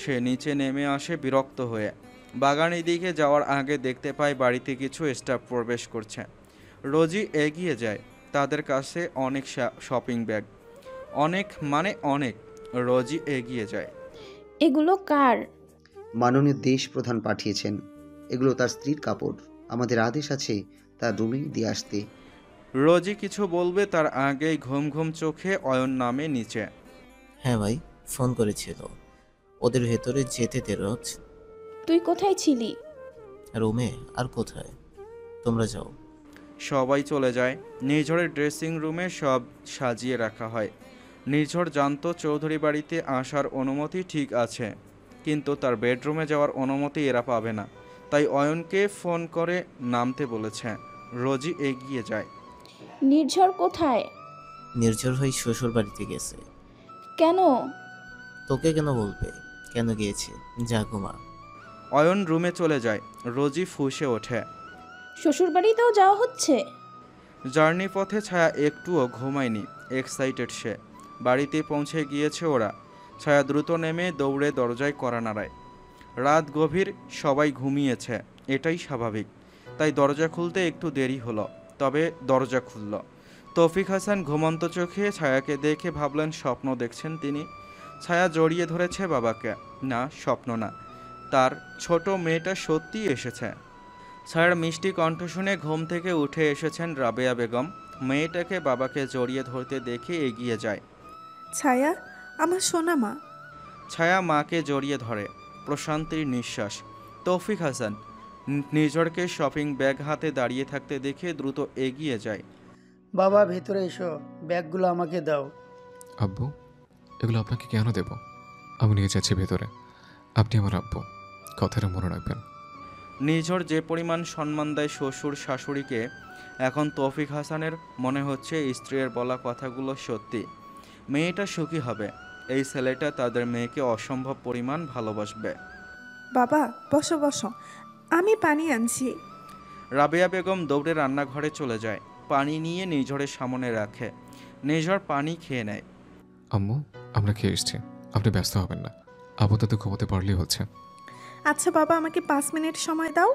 সে নিচে নেমে আসে বিরক্ত হয়ে। বাগানের দিকে যাওয়ার আগে দেখতে পায় বাড়িতে কিছু স্টাফ প্রবেশ করছে। রোজি এগিয়ে যায়। তাদের কাছে অনেক শপিং ব্যাগ, অনেক মানে অনেক। রোজি এগিয়ে যায়। এগুলো কার? মাননীয় দেশ প্রধান পাঠিয়েছেন। এগুলো তার স্ত্রীর কাপড়। আমাদের আদেশ আছে তার রুমে দিয়ে আসতে। রোজি কিছু বলবে তার আগেই ঘুম ঘুম চোখে অয়ন নামে নিচে। হ্যাঁ ভাই, ফোন করেছিল। ওদের ভেতরে যেতে দে রোজ। তুই কোথায় ছিলি? রুমে। আর কোথায়? তোমরা যাও। সবাই চলে যায়। নির্ঝরের ড্রেসিং রুমে সব সাজিয়ে রাখা হয়। নির্ঝর জানতো চৌধুরী বাড়িতে আসার অনুমতি ঠিক আছে, কিন্তু তার বেডরুমে যাওয়ার অনুমতি এরা পাবে না। তাই অয়নকে ফোন করে নামতে বলেছে। রোজি এগিয়ে যায়। নির্ঝর কোথায়? নির্ঝর হয়ে শ্বশুর বাড়িতে গেছে। কেন? তোকে কেন বলবে? কেন গিয়েছে? যা ঘুমা। অয়ন রুমে চলে যায়। রোজি ফুঁসে ওঠে। শ্বশুর বাড়িতেও যাওয়া হচ্ছে? জার্নি পথে ছায়া একটুও ঘুমায়নি। এক্সাইটেড সে। বাড়িতে পৌঁছে গিয়েছে ওরা। ছায়া দ্রুত নেমে দৌড়ে দরজায় কড়া নাড়ায়। রাত গভীর, সবাই ঘুমিয়েছে, এটাই স্বাভাবিক। তাই দরজা খুলতে একটু দেরি হলো, তবে দরজা খুলল। তৌফিক হাসান ঘুমন্ত চোখে ছায়াকে দেখে ভাবলেন স্বপ্ন দেখছেন তিনি। ছায়া জড়িয়ে ধরেছে বাবাকে। না, স্বপ্ন না, তার ছোট মেয়েটা সত্যি এসেছে। ছায়ার মিষ্টি কণ্ঠ শুনে ঘুম থেকে উঠে এসেছেন রাবেয়া বেগম। মেয়েটাকে বাবাকে জড়িয়ে ধরতে দেখে এগিয়ে যায়। ছায়া, আমার সোনা মা। ছায়া মাকে জড়িয়ে ধরে। প্রশান্তির নিঃশ্বাস। তৌফিক হাসান নির্ঝরকে শপিং ব্যাগ হাতে দাঁড়িয়ে থাকতে দেখে দ্রুত এগিয়ে যায়। বাবা, ভেতরে এসো, ব্যাগগুলো আমাকে দাও। আব্বু, এগুলো আপনাকে কেন দেব? আমি নিয়ে যাচ্ছি ভেতরে। আপনি আমার আব্বু, কথাটা মনে রাখবেন। নির্ঝর যে পরিমাণ সম্মান দেয় শ্বশুর শাশুড়িকে, এখন তৌফিক হাসানের মনে হচ্ছে স্ত্রীর বলা কথাগুলো সত্যি। মেয়েটা সুখী হবে। এই ছেলেটা তাদের মেয়েকে অসম্ভব পরিমাণ ভালোবাসবে। বাবা, বসো বসো, আমি পানি আনছি। রাবেয়া বেগম দৌড়ে রান্নাঘরে চলে যায়। পানি নিয়ে নিঝড়ের সামনে রাখে। নিঝড় পানি খেয়ে নেয়। আম্মু, আমরা খেয়ে এসছি, আপনি ব্যস্ত হবেন না, আপাতত ঘুমোতে পারলেই হচ্ছে। আচ্ছা বাবা, আমাকে 5 মিনিট সময় দাও।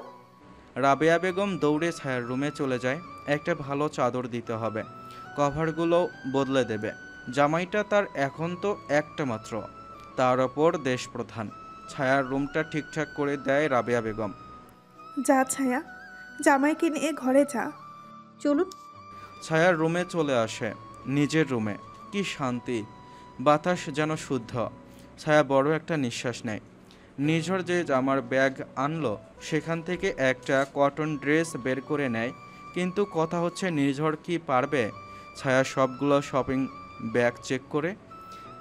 রাবেয়া বেগম দৌড়ে ছায়ার রুমে চলে যায়। একটা ভালো চাদর দিতে হবে, কভারগুলো বদলে দেবে। জামাইটা তার এখন তো একটা মাত্র, তার ওপর দেশপ্রধান। ছায়ার রুমটা ঠিকঠাক করে দেয় রাবেয়া বেগম। যা ছায়া, জামাইকে নিয়ে ঘরে যা। চলুন। ছায়ার রুমে চলে আসে। নিজের রুমে কি শান্তি, বাতাস যেন শুদ্ধ। ছায়া বড় একটা নিঃশ্বাস নেয়। নিঝড় যে জামার ব্যাগ আনলো সেখান থেকে একটা কটন ড্রেস বের করে নেয়, কিন্তু কথা হচ্ছে নিঝড় কি পারবে? ছায়া সবগুলো শপিং ব্যাগ চেক করে,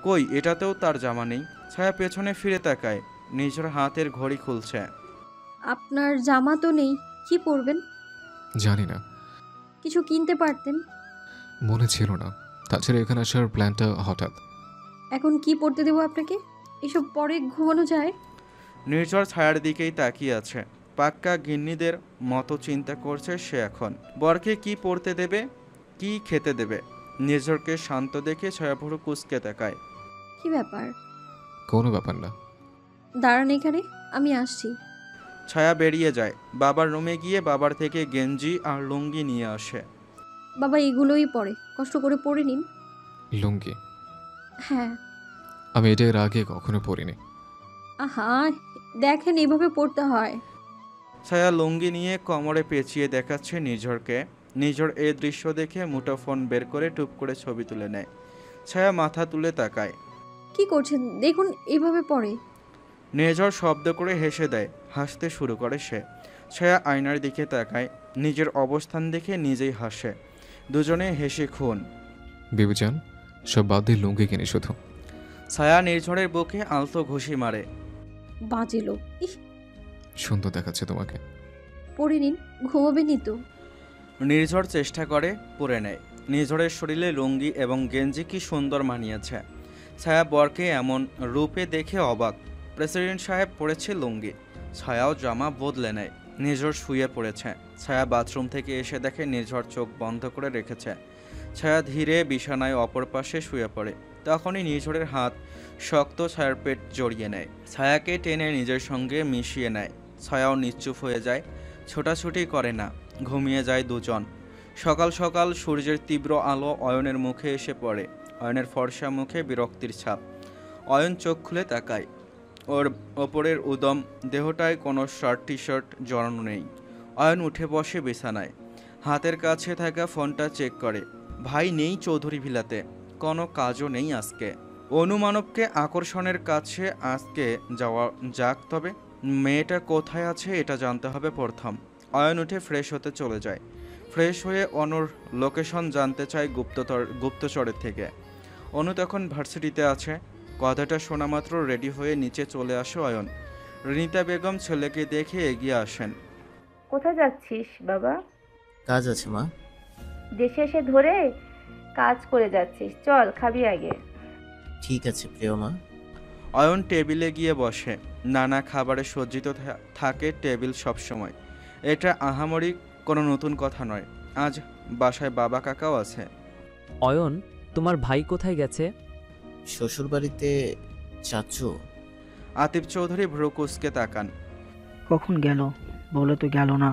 কই এটাতেও তার জামা নেই। ছায়া পেছনে ফিরে তাকায়, নিঝড় হাতের ঘড়ি খুলছে। আপনার জামা তো নেই, কি পরবেন? জানি না, কিছু কিনতে পারতেন। মনে ছিল না, তাছাড়া এখানে আসার প্ল্যানটা হঠাৎ। এখন কি পরতে দেবো আপনাকে? এসব পরে ঘুমানো যায়? নির্ঝর ছায়ার দিকেই তাকিয়ে আছে। পাক্কা গিন্নিদের মতো চিন্তা করছে সে এখন। বরকে কি পরতে দেবে, কি খেতে দেবে। নির্ঝরকে শান্ত দেখে ছায়া ভুরু কুঁচকে তাকায়। কি ব্যাপার? কোনো ব্যাপার না। দাঁড়ান এখানে, আমি আসছি। ছায়া বেরিয়ে যায়। বাবার রুমে গিয়ে বাবার থেকে গেঞ্জি আর লুঙ্গি নিয়ে আসে। বাবা এগুলোই পরে, কষ্ট করে পরে নিন। লুঙ্গি? হ্যাঁ। আমি এটা এর আগে কখনো পরিনি। আহা, দেখেন এভাবে পড়তে হয়। ছায়া লুঙ্গি নিয়ে কোমরে পেঁচিয়ে দেখাচ্ছে নিঝড়কে। নিঝড় এই দৃশ্য দেখে মুঠোফোন বের করে টুপ করে ছবি তুলে নেয়। ছায়া মাথা তুলে তাকায়। কি করছেন দেখুন, এভাবে পড়ে। নিঝড় শব্দ করে হেসে দেয়। হাসতে শুরু করে সে। ছায়া আয়নার দিকে তাকায়, নিজের অবস্থান দেখে নিজেই হাসে। দুজনে হেসে খুন। বেবিজান, সব বাদ দিয়ে লুঙ্গি কিনি শুধু। ছায়া নির্ঝরের বুকে আলতো ঘুষি মারে। বাজে লোক। ইহ, সুন্দর দেখাচ্ছে তোমাকে। পরে নিন, ঘুমাবেনই তো। নির্ঝর চেষ্টা করে পরে নেয়। নির্ঝরের শরীরে লুঙ্গি এবং গেঞ্জি কি সুন্দর মানিয়েছে। ছায়া বরকে এমন রূপে দেখে অবাক। প্রেসিডেন্ট সাহেব পরেছে লুঙ্গি, ছায়াও জামা বদলে নেয়। নির্ঝর শুয়ে পড়েছে। ছায়া বাথরুম থেকে এসে দেখে নির্ঝর চোখ বন্ধ করে রেখেছে। ছায়া ধীরে বিছানায় অপর পাশে শুয়ে পড়ে। তখনই নির্ঝরের হাত শক্ত ছায়ার পেট জড়িয়ে নেয়, ছায়াকে টেনে নিজের সঙ্গে মিশিয়ে নেয়। ছায়াও নিশ্চুপ হয়ে যায়, ছোটাছুটি করে না। ঘুমিয়ে যায় দুজন। সকাল সকাল সূর্যের তীব্র আলো অয়নের মুখে এসে পড়ে। অয়নের ফর্সা মুখে বিরক্তির ছাপ। অয়ন চোখ খুলে তাকায়। ওর ওপরের উদম দেহটায় কোনো শার্ট টি শার্ট জড়ানো নেই। অয়ন উঠে বসে বিছানায়, হাতের কাছে থাকা ফোনটা চেক করে। ভাই নেই চৌধুরী ভিলাতে, কোনো কাজও নেই আজকে। অনুমানবকে আকর্ষণের কাছে আজকে যাওয়া যাক, তবে মেয়েটা কোথায় আছে এটা জানতে হবে প্রথম। অয়ন উঠে ফ্রেশ হতে চলে যায়। ফ্রেশ হয়ে অনুর লোকেশন জানতে চায় গুপ্তচরের থেকে। অনু তখন ভার্সিটিতে আছে। কথাটা শোনা মাত্র রেডি হয়ে নিচে চলে আসে অয়ন। রিনিতা বেগম ছেলেকে দেখে এগিয়ে আসেন। কোথায় যাচ্ছিস বাবা? কাজ আছে মা। দেশে এসে ধরে কাজ করে যাচ্ছিস, চল খাবি আগে। ঠিক আছে প্রিয় মা। অয়ন টেবিলে গিয়ে বসে। নানা খাবারে সজ্জিত থাকে টেবিল সবসময়। এটা আহামরি কোনো নতুন কথা নয়। আজ বাসায় বাবা কাকাও আছে। অয়ন, তোমার ভাই কোথায় গেছে? শ্বশুরবাড়িতে চাচু। আতিফ চৌধুরী ভ্রু কুঁচকে তাকান। কখন গেল? বলে তো গেল না।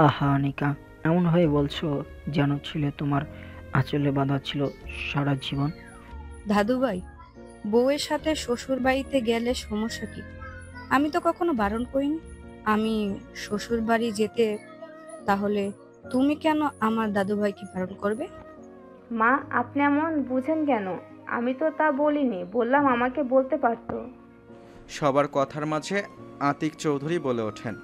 আহা নিকা, এমন হয়ে বলছো যেন ছিলে তোমার আঁচলে বাঁধা ছিল সারা জীবন। দাদুভাই, বউয়ের সাথে শ্বশুর বাড়িতে গেলে সমস্যা কি? আমি তো কখনো বারণ করিনি আমি শ্বশুর বাড়ি যেতে, তাহলে তুমি কেন আমার দাদুভাইকে বারণ করবে? মা, আপনি এমন বুঝেন কেন? আমি তো তা বলিনি, বললাম আমাকে বলতে পারতো। সবার কথার মাঝে আতিক চৌধুরী বলে ওঠেন।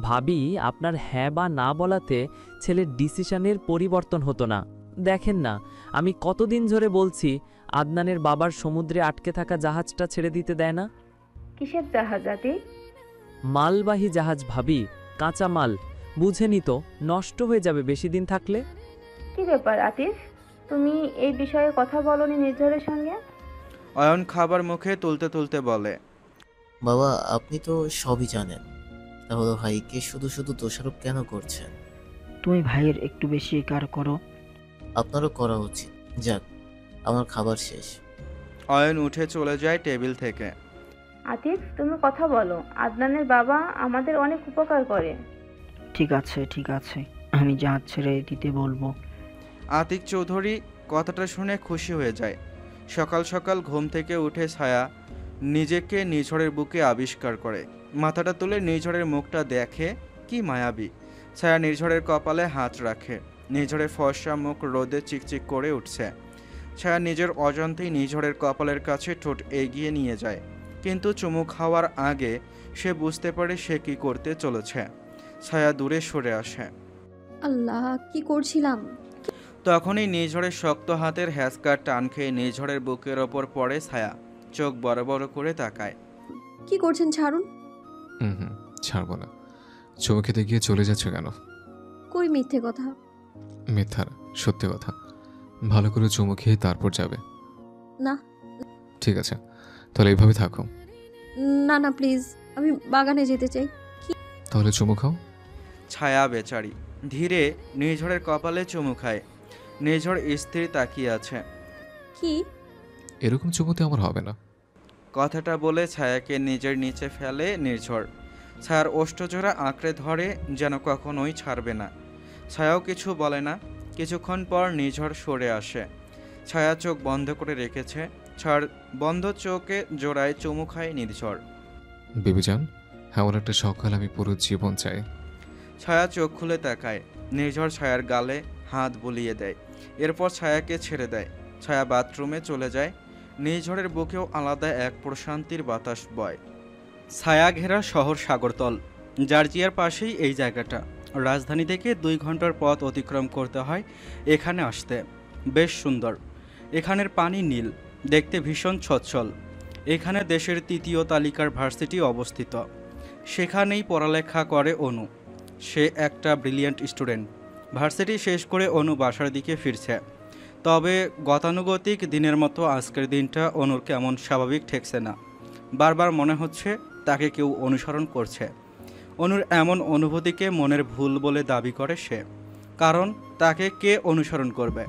ভাবি, আপনার হ্যাঁ বা না বলাতে ছেলের ডিসিশনের পরিবর্তন হতো না। দেখেন না, আমি কতদিন ধরে বলছি আদনানের বাবার সমুদ্রে আটকে থাকা জাহাজটা ছেড়ে দিতে দেয় না। কিসের জাহাজ আতিক? মালবাহী জাহাজ ভাবি, কাঁচা মাল। বুঝেনি তো, নষ্ট হয়ে যাবে বেশি দিন থাকলে। কি ব্যাপার আতিফ, তুমি এই বিষয়ে কথা বলনি নির্ঝরের সঙ্গে? অয়ন খাবার মুখে তুলতে তুলতে বলে। বাবা, আপনি তো সবই জানেন। তাহলে ভাইকে শুধু শুধু দোষারোপ কেন করছেন? তুমি ভাইয়ের একটু বেশি কার করো। আপনারও করা উচিত। যাক, আমার খাবার শেষ। অয়ন উঠে চলে যায় টেবিল থেকে। আতিফ, তুমি কথা বলো। আদনানের বাবা আমাদের অনেক উপকার করে। ঠিক আছে ঠিক আছে, আমি জাহাজ ছেড়ে দিতে বলবো। আতিক চৌধুরী কথাটা শুনে খুশি হয়ে যায়। সকাল সকাল ঘুম থেকে উঠে ছায়া নিজেকে নিঝড়ের বুকে আবিষ্কার করে। মাথাটা তুলে নিঝড়ের মুখটা দেখে, কি মায়াবী। ছায়া নিঝড়ের কপালে হাত রাখে। নিঝড়ের ফর্সা মুখ রোদে চিকচিক করে উঠছে। ছায়া নিজের অজান্তেই নিঝড়ের কপালের কাছে ঠোঁট এগিয়ে নিয়ে যায়, কিন্তু চুমু খাওয়ার আগে সে বুঝতে পারে সে কি করতে চলেছে। ছায়া দূরে সরে আসে। আল্লাহ, কি করছিলাম? তখনই নিঝড়ের শক্ত হাতের হ্যাঁচকা টান খেয়ে নিঝড়ের বুকের ওপর পড়ে ছায়া। চোখ বড় বড় করে তাকায়। কি করছেন? ছাড়ুন। ছাড়বো না। চুমু খেতে গিয়ে চলে যাচ্ছ কেন? কই মিথ্যে কথা। মিথ্যা না, সত্যি কথা। ভালো করে চুমু খেয়ে তারপর যাবে। না। ঠিক আছে, তাহলে এইভাবে থাকো। না না প্লিজ, আমি বাগানে যেতে চাই। তাহলে চুমু খাও। ছায়া বেচারি ধীরে নিঝড়ের কপালে চুমু খায়। নিঝড় স্থির তাকিয়ে আছে। কি? এরকম চুমুতে আমার হবে না। কথাটা বলে ছায়াকে নিজের নিচে ফেলে নির্ঝর। ছায়ার ওষ্ঠজোড়া আঁকড়ে ধরে, যেন কখনোই ছাড়বে না। ছায়াও কিছু বলে না। কিছুক্ষণ পর নিঝড় সরে আসে। ছায়া চোখ বন্ধ করে রেখেছে। ছায়ার বন্ধ চোখে জোড়ায় চুমু খায় নির্ঝর। বেবিজান, এমন একটা সকাল আমি পুরো জীবন চাই। ছায়া চোখ খুলে তাকায়। নির্ঝর ছায়ার গালে হাত বুলিয়ে দেয়। এরপর ছায়াকে ছেড়ে দেয়। ছায়া বাথরুমে চলে যায়। নিঝড়ের বুকেও আলাদা এক প্রশান্তির বাতাস বয়। ছায়া ঘেরা শহর সাগরতল। জর্জিয়ার পাশেই এই জায়গাটা। রাজধানী থেকে 2 ঘন্টার পথ অতিক্রম করতে হয় এখানে আসতে। বেশ সুন্দর। এখানের পানি নীল, দেখতে ভীষণ সচ্ছল। এখানে দেশের 3য় তালিকার ভার্সিটি অবস্থিত। সেখানেই পড়ালেখা করে অনু। সে একটা ব্রিলিয়ান্ট স্টুডেন্ট। ভার্সিটি শেষ করে অনু বাসার দিকে ফিরছে। তবে গতানুগতিক দিনের মতো আজকের দিনটা অনুর কেমন স্বাভাবিক ঠেকছে না। বারবার মনে হচ্ছে তাকে কেউ অনুসরণ করছে। অনুর এমন অনুভূতিকে মনের ভুল বলে দাবি করে সে। কারণ তাকে কে অনুসরণ করবে,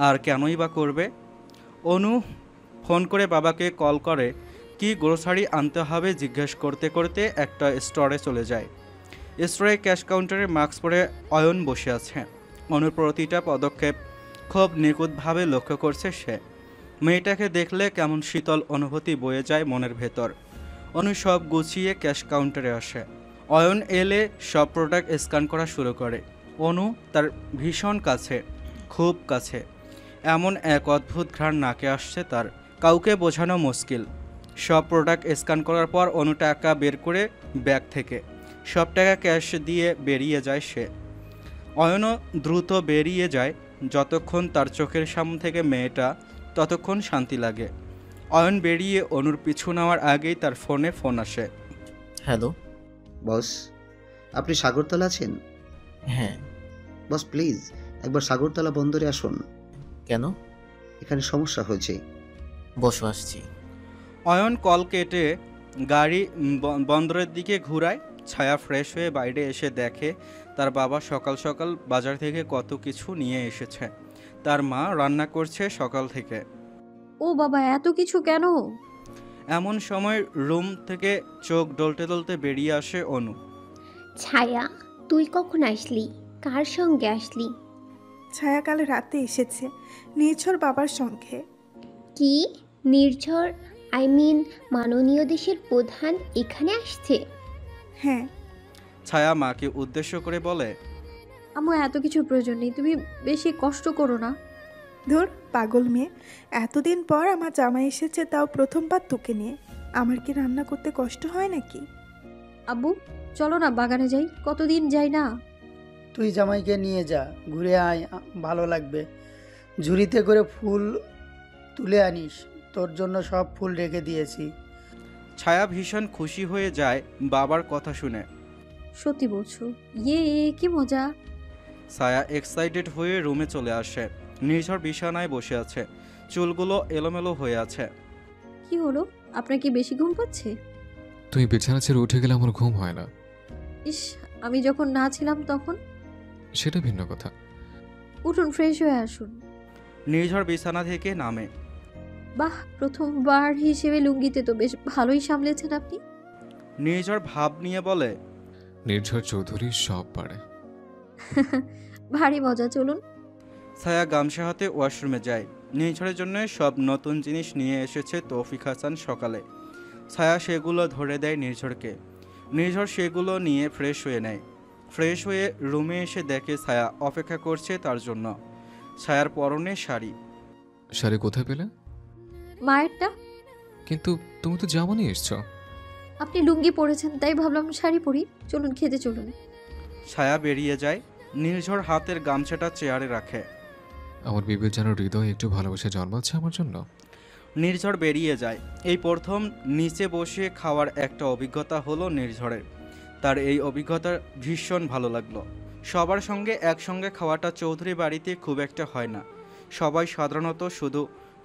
আর কেনই বা করবে? অনু ফোন করে বাবাকে কল করে কি গ্রোসারি আনতে হবে জিজ্ঞেস করতে করতে একটা স্টোরে চলে যায়। স্টোরে ক্যাশ কাউন্টারে মাস্ক পরে অয়ন বসে আছে। অনুর প্রতিটা পদক্ষেপ খুব নিখুঁতভাবে লক্ষ্য করছে সে। মেয়েটাকে দেখলে কেমন শীতল অনুভূতি বয়ে যায় মনের ভেতর। অনু সব গুছিয়ে ক্যাশ কাউন্টারে আসে। অয়ন এলে সব প্রোডাক্ট স্ক্যান করা শুরু করে। অনু তার ভীষণ কাছে, খুব কাছে। এমন এক অদ্ভুত ঘ্রাণ নাকে আসছে তার, কাউকে বোঝানো মুশকিল। সব প্রোডাক্ট স্ক্যান করার পর অনু টাকা বের করে ব্যাগ থেকে সব টাকা ক্যাশ দিয়ে বেরিয়ে যায় সে। অয়নও দ্রুত বেরিয়ে যায়। যতক্ষণ তার চোখের সামনে থেকে মেয়েটা, ততক্ষণ শান্তি লাগে। অয়ন বেরিয়ে অনুর পিছু নেওয়ার আগেই তার ফোনে ফোন আসে। হ্যালো বস, আপনি সাগরতলা আছেন? হ্যাঁ। বস প্লিজ একবার সাগরতলা বন্দরে আসুন। কেন? এখানে সমস্যা হয়েছে। বসো, আসছি। অয়ন কল কেটে গাড়ি বন্দরের দিকে ঘুরায়। ছায়া ফ্রেশ হয়ে বাইরে এসে দেখে তার বাবা সকাল সকাল বাজার থেকে কত কিছু নিয়ে এসেছে। তার মা রান্না করছে সকাল থেকে। ও বাবা, এত কিছু কেন? এমন সময় রুম থেকে চোখ ডলতে ডলতে বেরিয়ে আসে অনু। ছায়া, তুই কখন আসলি? কার সঙ্গে আসলি? ছায়া কাল রাতে এসেছে নির্ঝর বাবার সঙ্গে। কি? নির্ঝর মাননীয় দেশের প্রধান এখানে আসছে? হ্যাঁ। ছায়া মাকে উদ্দেশ্য করে বলে, আমার এত কিছু প্রয়োজন নেই, তুমি বেশি কষ্ট করো না। ধুর পাগল মেয়ে, এতদিন পর আমার জামাই এসেছে, তাও প্রথমবার তোকে নিয়ে। আমার কি রান্না করতে কষ্ট হয় নাকি? আব্বু চলো না বাগানে যাই, কতদিন যাই না। তুই জামাইকে নিয়ে যা, ঘুরে আয়, ভালো লাগবে। ঝুড়িতে করে ফুল তুলে আনিস, তোর জন্য সব ফুল রেখে দিয়েছি। ছায়া ভীষণ খুশি হয়ে যায় বাবার কথা শুনে। সত্যি বলছো? ইয়ে, কি মজা। ছায়া এক্সাইটেড হয়ে রুমে চলে আসে। নির্ঝর বিছানায় বসে আছে, চুলগুলো এলোমেলো হয়ে আছে। কি হলো, আপনার কি বেশি ঘুম পাচ্ছে? তুই বিছানা ছেড়ে উঠে গেলে আমার ঘুম হয় না। ইস, আমি যখন না ছিলাম তখন। সেটা ভিন্ন কথা। উঠুন, ফ্রেশ হয়ে আসুন। নির্ঝর বিছানা থেকে নামে। বাহ, প্রথমবার হিসেবে লুঙ্গিতে তো বেশ ভালোই সামলেছেন আপনি। নির্ঝর ভাব নিয়ে বলে, নির্ঝর চৌধুরী সব পারে। ভারী মজা, চলুন। ছায়া গামছা হাতে ওয়াশরুমে যায়। নির্ঝরের জন্য সব নতুন জিনিস নিয়ে এসেছে তৌফিক হাসান সকালে। ছায়া সেগুলো ধরে দেয় নির্ঝরকে। নির্ঝর সেগুলো নিয়ে ফ্রেশ হয়ে নেয়। ফ্রেশ হয়ে রুমে এসে দেখে ছায়া অপেক্ষা করছে তার জন্য। ছায়ার পরনে শাড়ি। শাড়ি কোথায় পেলে? মায়েরটা। কিন্তু তুমি তো জামা নিয়ে এসছো। আপনি লুঙ্গি পরেছেন তাই ভাবলাম শাড়ি পরি। চলুন, খেতে চলুন। ছায়া বেরিয়ে যায়। নির্ঝর হাতের গামছাটা চেয়ারে রাখে। আমার বিবেক যেন হৃদয়ে একটু ভালোবাসা জন্মাচ্ছে আমার জন্য। নির্ঝর বেরিয়ে যায়। এই প্রথম নিচে বসে খাওয়ার একটা অভিজ্ঞতা হলো নির্ঝরের। তার এই অভিজ্ঞতা ভীষণ ভালো লাগলো। সবার সঙ্গে একসঙ্গে খাওয়াটা চৌধুরী বাড়িতে খুব একটা হয় না। সবাই সাধারণত শুধু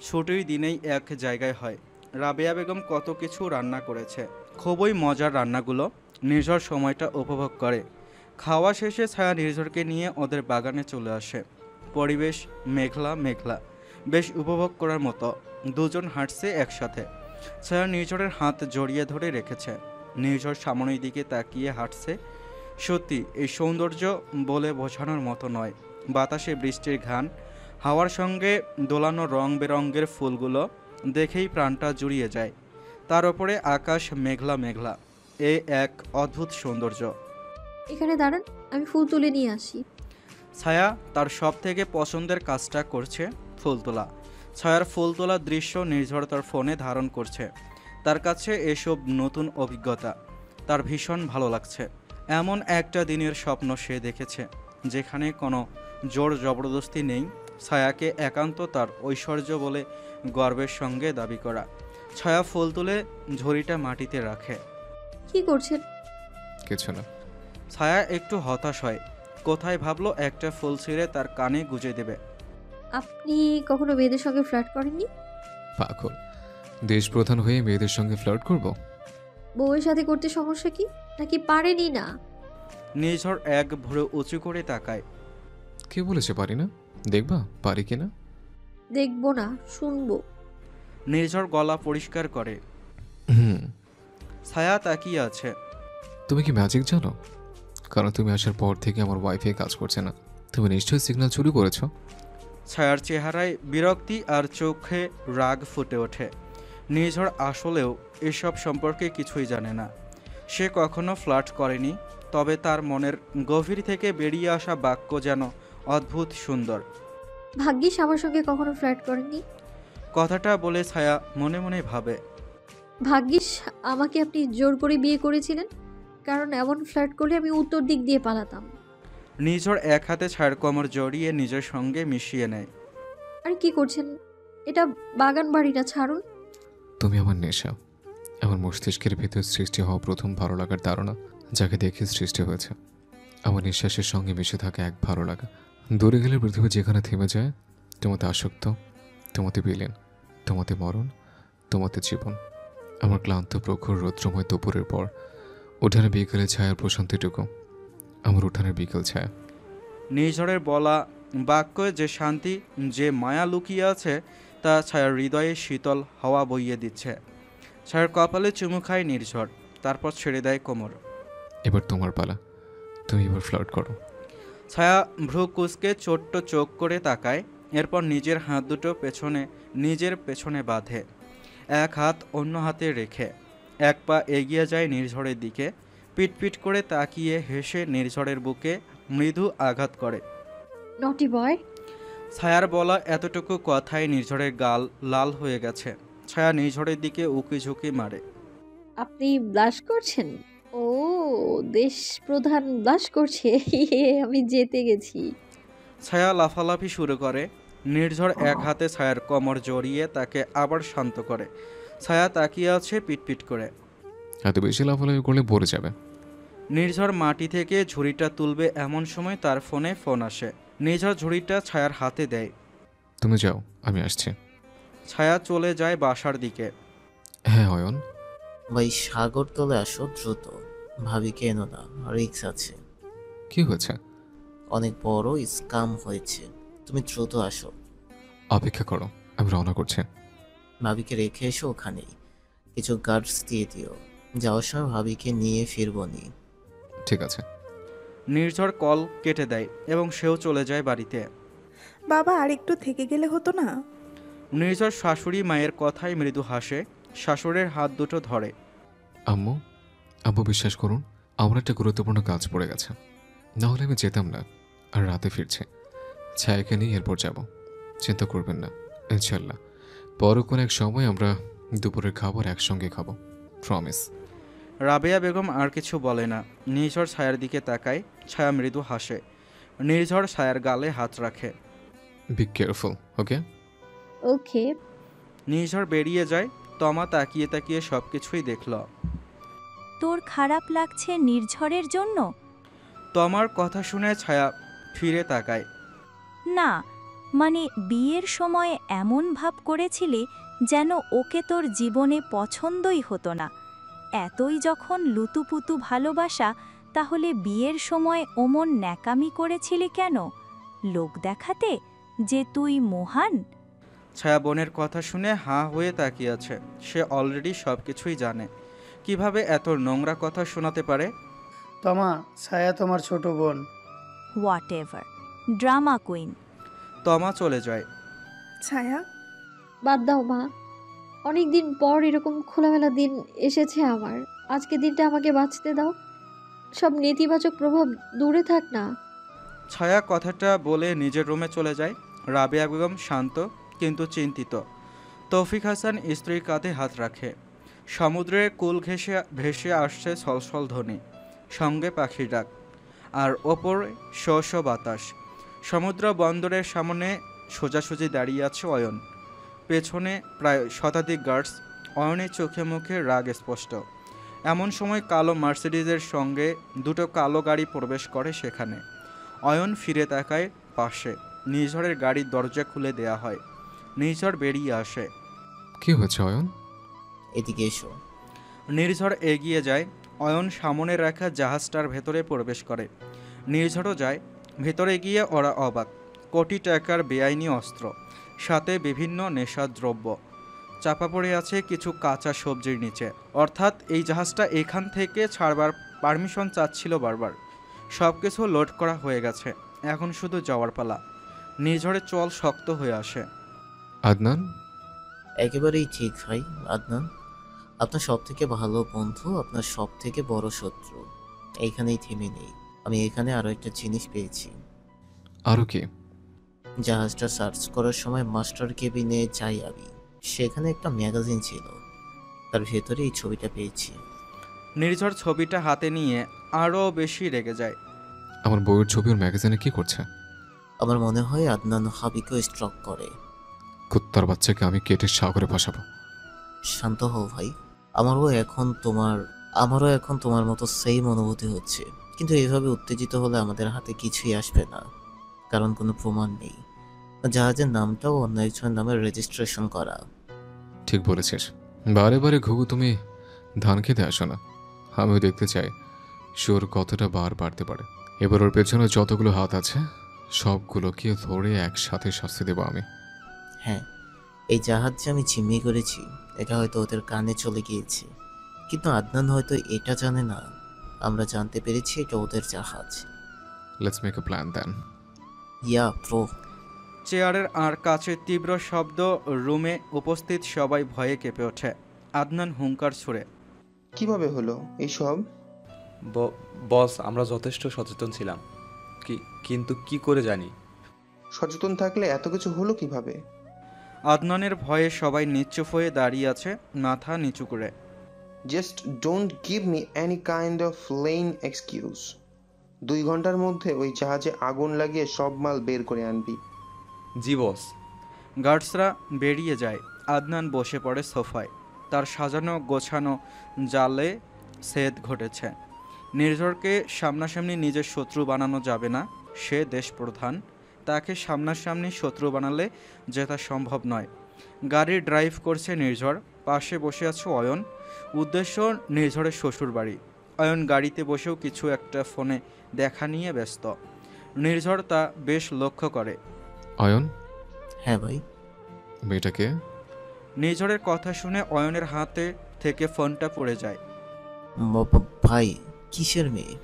ছুটির দিনেই এক জায়গায় হয়। রাবেয়া বেগম কত কিছু রান্না করেছে, খুবই মজার রান্নাগুলো। নির্ঝর সময়টা উপভোগ করে। খাওয়া শেষে ছায়া নির্ঝরকে নিয়ে ওদের বাগানে চলে আসে। পরিবেশ মেঘলা মেঘলা, বেশ উপভোগ করার মতো। দুজন হাঁটছে একসাথে। ছায়া নির্ঝরের হাত জড়িয়ে ধরে রেখেছে। নির্ঝর সামনের দিকে তাকিয়ে হাঁটছে। সত্যি এই সৌন্দর্য বলে বোঝানোর মতো নয়। বাতাসে বৃষ্টির ঘ্রাণ, হাওয়ার সঙ্গে দোলানো রং বেরঙের ফুলগুলো দেখেই প্রাণটা জুড়িয়ে যায়। তার ওপরে আকাশ মেঘলা মেঘলা। এ এক অদ্ভুত সৌন্দর্য। এখানে দাঁড়ান, আমি ফুল তুলে নিয়ে আসি। ছায়া তার সব থেকে পছন্দের কাজটা করছে, ফুল তোলা। ছায়ার ফুল তোলার দৃশ্য নির্ঝর তার ফোনে ধারণ করছে। তার কাছে এসব নতুন অভিজ্ঞতা। তার ভীষণ ভালো লাগছে। এমন একটা দিনের স্বপ্ন সে দেখেছে যেখানে কোনো জোর জবরদস্তি নেই। ছায়াকে একান্ত তার ঐশ্বর্য বলে গর্বের সঙ্গে দাবি করা। ছায়া ফুল তুলে ঝুড়িটা মাটিতে রাখে। কি করছেন? কিছু না। ছায়া একটু হতাশ হয়। কোথায় ভাবলো একটা ফুল ছিঁড়ে তার কানে গুজে দেবে। আপনি কখনো মেয়েদের সঙ্গে ফ্লার্ট করেননি? পাগল, দেশ প্রধান হয়ে মেয়েদের সঙ্গে ফ্লার্ট করব? বউয়ের সাথে করতে সমস্যা কি? নাকি পারেনি না? নির্ঝর এক ভুরু উঁচু করে তাকায়। কে বলেছে পারি না? দেখবা পারি কিনা। দেখবো না, শুনবো। নির্ঝর গলা পরিষ্কার করে। ছায়া তাকিয়ে আছে। তুমি কি ম্যাজিক জানো? কারণ তুমি আসার পর থেকে আমার ওয়াইফাই কাজ করছে না। তুমি নিশ্চয়ই সিগন্যাল চুরি করেছো। ছায়ার চেহারায় বিরক্তি আর চোখে রাগ ফুটে ওঠে। নির্ঝর আসলেও এসব সম্পর্কে কিছুই জানে না। সে কখনো ফ্লার্ট করেনি। তবে তার মনের গভীর থেকে বেরিয়ে আসা বাক্য যেন অদ্ভুত সুন্দর। ভাগ্যিস আমার সঙ্গে কখনো ফ্লার্ট করেননি। কথাটা বলে ছায়া মনে মনে ভাবে, ভাগ্যিস আমাকে আপনি জোর করে বিয়ে করেছিলেন, কারণ এমন ফ্লার্ট করলে আমি উত্তর দিক দিয়ে পালাতাম। নির্ঝর এক হাতে ছায়ার কোমর জড়িয়ে নিজের সঙ্গে মিশিয়ে নেয়। আর কি করছেন? এটা বাগান বাড়িটা, ছাড়ুন। তুমি আমার নেশা, আমার মস্তিষ্কের ভেতর সৃষ্টি হওয়া প্রথম ভালো লাগার ধারণা, যাকে দেখে সৃষ্টি হয়েছে। আমার নিঃশ্বাসের সঙ্গে মিশে থাকা এক ভালো লাগা। দূরে গেলে পৃথিবী যেখানে থেমে যায়, তোমাতে আসক্ত, তোমাতে বিলীন, তোমাতে মরণ, তোমাতে জীবন। আমার ক্লান্ত প্রখর রৌদ্রময় দুপুরের পর উঠানে বিকেলে ছায়ার প্রশান্তিটুকু আমার উঠানের বিকেল ছায়া। নির্ঝরের বলা বাক্যে যে শান্তি, যে মায়া লুকিয়ে আছে, তা ছায়ার হৃদয়ে শীতল হাওয়া বইয়ে দিচ্ছে। ছায়ার কপালে চুমু খায় নির্ঝর, তারপর ছেড়ে দেয় কোমর। এবার তোমার পালা, তুমি এবার ফ্লার্ট করো। ছায়া ভ্রু কুঁচকে ছোট্ট চোখ করে তাকায়। এরপর নিজের হাত দুটো নিজের পেছনে বাঁধে, এক হাত অন্য হাতে রেখে এক পা এগিয়ে যায় নির্ঝরের দিকে। পিটপিট করে তাকিয়ে হেসে নির্ঝরের বুকে মৃদু আঘাত করে। নটি বয়। ছায়ার বলা এতটুকু কথায় নির্ঝরের গাল লাল হয়ে গেছে। ছায়া নির্ঝরের দিকে উকি ঝুঁকি মারে। আপনি ব্লাশ করছেন? ও, দেশ প্রধান ব্লাশ করছে। আমি জিতে গেছি। ছায়া লাফালাফি শুরু করে। নির্ঝর এক হাতে ছায়ার কোমর জড়িয়ে তাকে আবার শান্ত করে। ছায়া তাকিয়ে আছে পিটপিট করে। এত বেশি লাফালাফি করলে পড়ে যাবে। নির্ঝর মাটি থেকে ঝুড়িটা তুলবে এমন সময় তার ফোনে ফোন আসে। নির্ঝর ঝুড়িটা ছায়ার হাতে দেয়। তুমি যাও, আমি আসছি। ছায়া চলে যায় বাসার দিকে। হ্যাঁ অয়ন। ভাই সাগরতলে আসো দ্রুত। ভাবিকে এনো না, রিক্স আছে। কি হয়েছে? অনেক বড় স্কাম হয়েছে। তুমি দ্রুত আসো। অপেক্ষা করো, আমি রওনা করছি। ভাবিকে রেখে এসো ওখানেই। কিছু গার্ডস দিয়ে দিও। যাওয়ার সময় ভাবিকে নিয়ে ফিরবো নি। ঠিক আছে। নির্ঝর কল কেটে দেয় এবং সেও চলে যায় বাড়িতে। বাবা আর একটু থেকে গেলে হতো না? নির্ঝর শাশুড়ি মায়ের কথায় মৃদু হাসে, শাশুড়ির হাত দুটো ধরে। আম্মু, আব্বু বিশ্বাস করুন, আমার একটা গুরুত্বপূর্ণ কাজ পড়ে গেছে, না হলে আমি যেতাম না। আর রাতে ফিরছে, ছায়াকে নিয়ে এরপর যাব। চিন্তা করবেন না, ইনশাল্লাহ পরে কোনো এক সময় আমরা দুপুরের খাবার একসঙ্গে খাবো, প্রমিস। রাবেয়া বেগম আর কিছু বলে না। নির্ঝর ছায়ার দিকে তাকায়, ছায়া মৃদু হাসে। নির্ঝর ছায়ার গালে হাত রাখে। বি কেয়ারফুল, ওকে? ওকে। নির্ঝর বেরিয়ে যায়। তমা তাকিয়ে তাকিয়ে সব কিছুই দেখল। তোর খারাপ লাগছে নির্ঝরের জন্য? তমার কথা শুনে ছায়া ফিরে তাকায়। না, মানে বিয়ের সময় এমন ভাব করেছিলি যেন ওকে তোর জীবনে পছন্দই হতো না। এতই যখন লুতুপুতু ভালোবাসা, তাহলে বিয়ের সময় ওমন ন্যাকামি করেছিলি কেন? লোক দেখাতে যে তুই মহান? ছায়া বোনের কথা শুনে হাঁ হয়ে তাকিয়ে আছে। সে অলরেডি সব কিছুই জানে। কিভাবে এত নোংরা কথা শোনাতে পারে? তমা, ছায়া তোমার ছোট বোন। What ever, drama queen. তমা চলে যায়। ছায়া, বাদ দাও মা। অনেক দিন পর এরকম খোলামেলা দিন এসেছে আমার। আজকে দিনটা আমাকে বাঁচতে দাও। সব নেতিবাচক প্রভাব দূরে থাক না। ছায়া কথাটা বলে নিজের রুমে চলে যায়। রাবেয়া বেগম শান্ত কিন্তু চিন্তিত। তৌফিক হাসান স্ত্রীর কাঁধে হাত রাখে। সমুদ্রের কুল ভেসে আসছে ছলছল ধ্বনি, সঙ্গে পাখির ডাক, আর ওপরে শো বাতাস। সমুদ্র বন্দরের সামনে সোজাসুজি দাঁড়িয়ে আছে অয়ন। পেছনে প্রায় শতাধিক গার্ডস। অয়নের চোখে মুখে রাগ স্পষ্ট। এমন সময় কালো মার্সিডিজের সঙ্গে দুটো কালো গাড়ি প্রবেশ করে সেখানে। অয়ন ফিরে তাকায় পাশে। নির্ঝরের গাড়ির দরজা খুলে দেয়া হয়। নির্ঝর বেরিয়ে আসে। কি হয়েছে অয়ন? এদিকে এসো। নির্ঝর এগিয়ে যায়। অয়ন সামনে রাখা জাহাজটার ভেতরে প্রবেশ করে। নির্ঝরও যায়। ভেতরে গিয়ে ওরা অবাক। কোটি টাকার বেআইনি অস্ত্র, সাথে বিভিন্ন নেশাদ্রব্য চাপা পড়ে আছে কিছু কাঁচা সবজির নিচে। অর্থাৎ এই জাহাজটা এখান থেকে ছাড়বার পারমিশন চাচ্ছিল বারবার। সব কিছু লোড করা হয়ে গেছে, এখন শুধু যাওয়ার পালা। নির্ঝরের চল শক্ত হয়ে আসে। আদনান? একেবারেই ঠিক ভাই। আদনান আপনার সব থেকে ভালো বন্ধু, আপনার সব থেকে বড় শত্রু। এইখানেই থেমে নেই। আমি এখানে আরো একটা জিনিস পেয়েছি। আরো কি? জাহাজটা সার্চ করার সময় মাস্টার কেবিনে যাই আমি, সেখানে একটা ম্যাগাজিন ছিল, তার ভেতরে এই ছবিটা পেয়েছি। নির্ঝর ছবিটা হাতে নিয়ে আরও বেশি রেগে যায়। আমার বইয়ের ছবি ওর ম্যাগাজিনে কি করছে? আমার মনে হয় আদনান হাবিকেও স্ট্রক করে। কুত্তার বাচ্চাকে আমি কেটে সাগরে ভাসাবো। শান্ত হও ভাই। আমারও এখন তোমার মতো সেম অনুভূতি হচ্ছে, কিন্তু এভাবে উত্তেজিত হলে আমাদের হাতে কিছুই আসবে না, কারণ কোনো প্রমাণ নেই। জাহাজের নামটাও অন্য একজনের নামে রেজিস্ট্রেশন করা। ঠিক বলেছিস। বারে বারে ঘুঘু তুমি ধান খেতে আসো না। আমিও দেখতে চাই সুর কতটা বার বাড়তে পারে। এবার ওর পেছনে যতগুলো হাত আছে সবগুলোকে ধরে একসাথে শাস্তি দেবো আমি। হ্যাঁ, এই জাহাজ যে আমি জিম্মি করেছি এটা হয়তো ওদের কানে চলে গিয়েছে, কিন্তু আদনান হয়তো এটা জানে না। আমরা জানতে পেরেছি এটা ওদের জাহাজ। Let's make a plan then. Yeah pro. চেয়ারের আর কাছে তীব্র শব্দ। রুমে উপস্থিত সবাই ভয়ে কেঁপে ওঠে। আদনান হুঙ্কার ছুড়ে। কিভাবে হলো এইসব? বস, আমরা যথেষ্ট সচেতন ছিলাম, কিন্তু কি করে জানি? সচেতন থাকলে এত কিছু হলো কিভাবে? আদনানের ভয়ে সবাই নিশ্চুপ হয়ে দাঁড়িয়ে আছে, মাথা নিচু করে। Just don't give me any kind of lame excuse. 2 ঘন্টার মধ্যে ওই জাহাজে আগুন লাগিয়ে সব মাল বের করে আনবি। জি বস। গার্ডসরা বেরিয়ে যায়। আদনান বসে পড়ে সোফায়। তার সাজানো গোছানো জালে সেদ ঘটেছে। নির্ঝরকে সামনাসামনি নিজের শত্রু বানানো যাবে না। সে দেশপ্রধান, তাকে সামনাসামনি শত্রু বানালে জেতা সম্ভব নয়। গাড়ি ড্রাইভ করছে নির্ঝর, পাশে বসে আছে অয়ন। উদ্দেশ্য নির্ঝরের শ্বশুরবাড়ি। অয়ন গাড়িতে বসেও কিছু একটা ফোনে দেখা নিয়ে ব্যস্ত। নির্ঝর তা বেশ লক্ষ্য করে। অয়ন, হ্যাঁ ভাই। মেয়েটাকে? নির্ঝরের কথা শুনে অয়নের হাতে থেকে ফোনটা পড়ে যায়। ভাই, কিসের মেয়ে?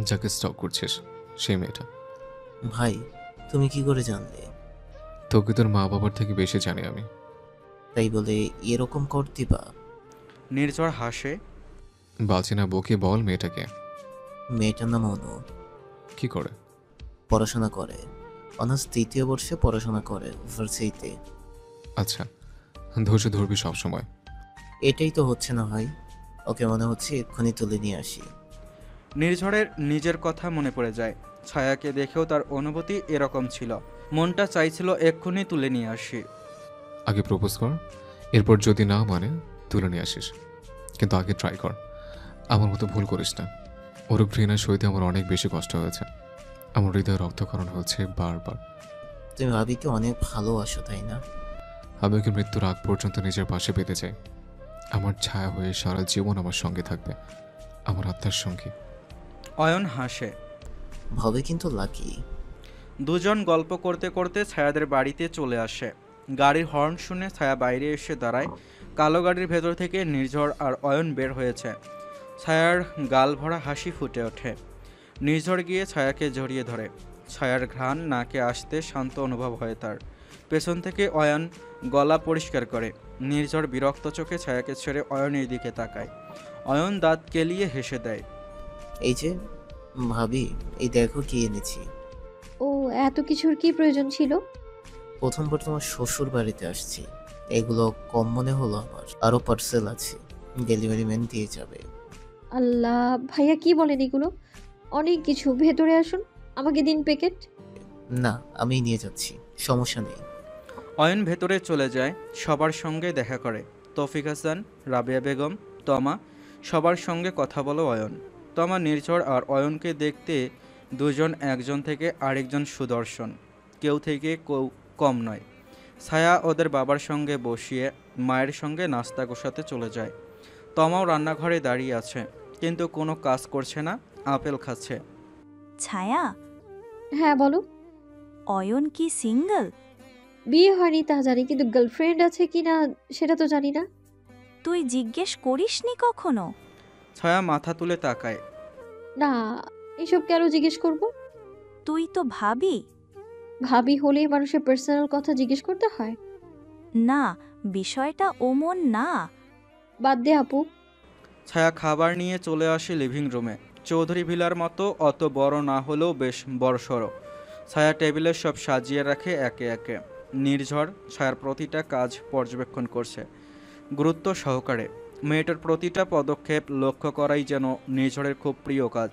যাকে স্টক করছিস সেই মেয়েটা। ভাই, তুমি কি করে জানলে? তোকে তোর মা বাবার থেকে বেশি জানি আমি। তাই বলে এরকম করতে বা? নির্ঝর হাসে। বাঁচি না বকে বল মেয়েটাকে। মেয়েটার নাম অনু। কি করে? পড়াশোনা করে, অনার্স 3য় বর্ষে পড়াশোনা করে ভার্সিটিতে। আচ্ছা, ধৈর্য ধরবি সবসময়। এটাই তো হচ্ছে না ভাই, ওকে মনে হচ্ছে এক্ষুনি তুলে নিয়ে আসি। নির্ঝরের নিজের কথা মনে পড়ে যায়। ছায়াকে দেখেও তার অনুভূতি এরকম ছিল। মনটা চাইছিল এক্ষুনি তুলে নিয়ে আসি। আগে প্রপোজ কর, এরপর যদি না মানে তুলে নিয়ে আসিস, কিন্তু আগে ট্রাই কর। আমার মতো ভুল করিস না। ওর ঘৃণা সইতে আমার অনেক বেশি কষ্ট হয়েছে। আমার হৃদয় রক্তক্ষরণ হচ্ছে বারবার। তুমি ভাবিকে অনেক ভালোবাসো তাই না? আমি ওকে মৃত্যুর আগ পর্যন্ত নিজের পাশে পেতে চাই। আমার ছায়া হয়ে সারা জীবন আমার সঙ্গে থাকবে, আমার আত্মার সঙ্গী। অয়ন হাসে। ভাবে কিন্তু লাকি। দুজন গল্প করতে করতে ছায়াদের বাড়িতে চলে আসে। গাড়ির হর্ন শুনে ছায়া বাইরে এসে দাঁড়ায়। কালো গাড়ির ভেতর থেকে নির্ঝর আর অয়ন বের হয়েছে। ছায়ার গাল ভরা হাসি ফুটে ওঠে। নির্ঝর গিয়ে ছায়াকে জড়িয়ে ধরে। ছায়ার ঘ্রাণ নাকে আসতে শান্ত অনুভব হয় তার। পেছন থেকে অয়ন গলা পরিষ্কার করে। নির্ঝর বিরক্ত চোখে ছায়াকে ছেড়ে অয়নের দিকে তাকায়। অয়ন দাঁত কেলিয়ে হেসে দেয়। এই যে ভাবি, এই দেখো কি এনেছি। ও, এত কিছুর কি প্রয়োজন ছিল? প্রথমবার তোমার শ্বশুর বাড়িতে আসছি, এগুলো কম মনে হলো আমার। আরো পার্সেল আছে, ডেলিভারি ম্যান দিয়ে যাবে। আল্লাহ, ভাইয়া কি বলেন এগুলো? অনেক কিছু, ভেতরে আসুন, আমাকে দিন প্যাকেট। না, আমি নিয়ে যাচ্ছি, সমস্যা নেই। অয়ন ভেতরে চলে যায়। সবার সঙ্গে দেখা করে। তৌফিক হাসান, রাবেয়া বেগম, তমা, সবার সঙ্গে কথা বলো অয়ন। তমা নির্ঝর আর অয়নকে দেখতে দুজন একজন থেকে আরেকজন সুদর্শন, কেউ থেকে কেউ কম নয়। ছায়া ওদের বাবার সঙ্গে বসিয়ে মায়ের সঙ্গে নাস্তা গোছাতে চলে যায়। তমাও রান্নাঘরে দাঁড়িয়ে আছে, কিন্তু কোনো কাজ করছে না, আপেল খাচ্ছে। ছায়া, হ্যাঁ বলো। অয়ন কি সিঙ্গেল? বিয়ে হয়নি তা জানি, কিন্তু গার্লফ্রেন্ড আছে কি না সেটা তো জানি না। তুই জিজ্ঞেস করিসনি কখনো? ছায়া মাথা তুলে তাকায়। না, এসব কেন জিজ্ঞেস করব? তুই তো ভাবি। ভাবি হলেই মানুষের পার্সোনাল কথা জিজ্ঞেস করতে হয়? না, বিষয়টা ওমন না। বাদ দে আপু। ছায়া খাবার নিয়ে চলে আসে লিভিং রুমে। চৌধুরী ভিলার মতো অত বড় না হলেও বেশ বড়সড়। ছায়া টেবিলে সব সাজিয়ে রাখে একে একে। নির্ঝর ছায়ার প্রতিটা কাজ পর্যবেক্ষণ করছে গুরুত্ব সহকারে। মেয়েটার প্রতিটা পদক্ষেপ লক্ষ্য করাই যেন নির্ঝরের খুব প্রিয় কাজ।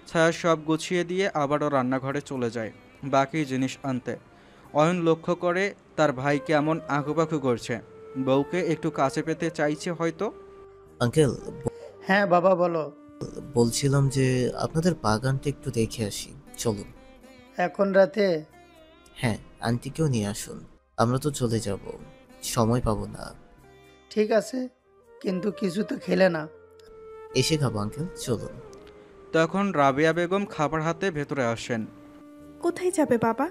ছায়া সব গুছিয়ে দিয়ে আবারও রান্নাঘরে চলে যায় বাকি জিনিস আনতে। অয়ন লক্ষ্য করে তার ভাই কেমন আঁকুপাকু করছে। বউকে একটু কাছে পেতে চাইছে হয়তো। আঙ্কেল। হ্যাঁ বাবা বলো। বলছিলাম যে আপনাদের বাগানটা একটু দেখে আসি, চলুন। এখন রাতে? হ্যাঁ, আন্টিকেও নিয়ে আসুন, আমরা তো চলে যাব, সময় পাবো না। ঠিক আছে, কিন্তু কিছু তো খেলে না। এসে খাবো আঙ্কেল, চলুন। তখন রাবেয়া বেগম খাবার হাতে ভেতরে আসেন। কোথায় যাবে বাবা?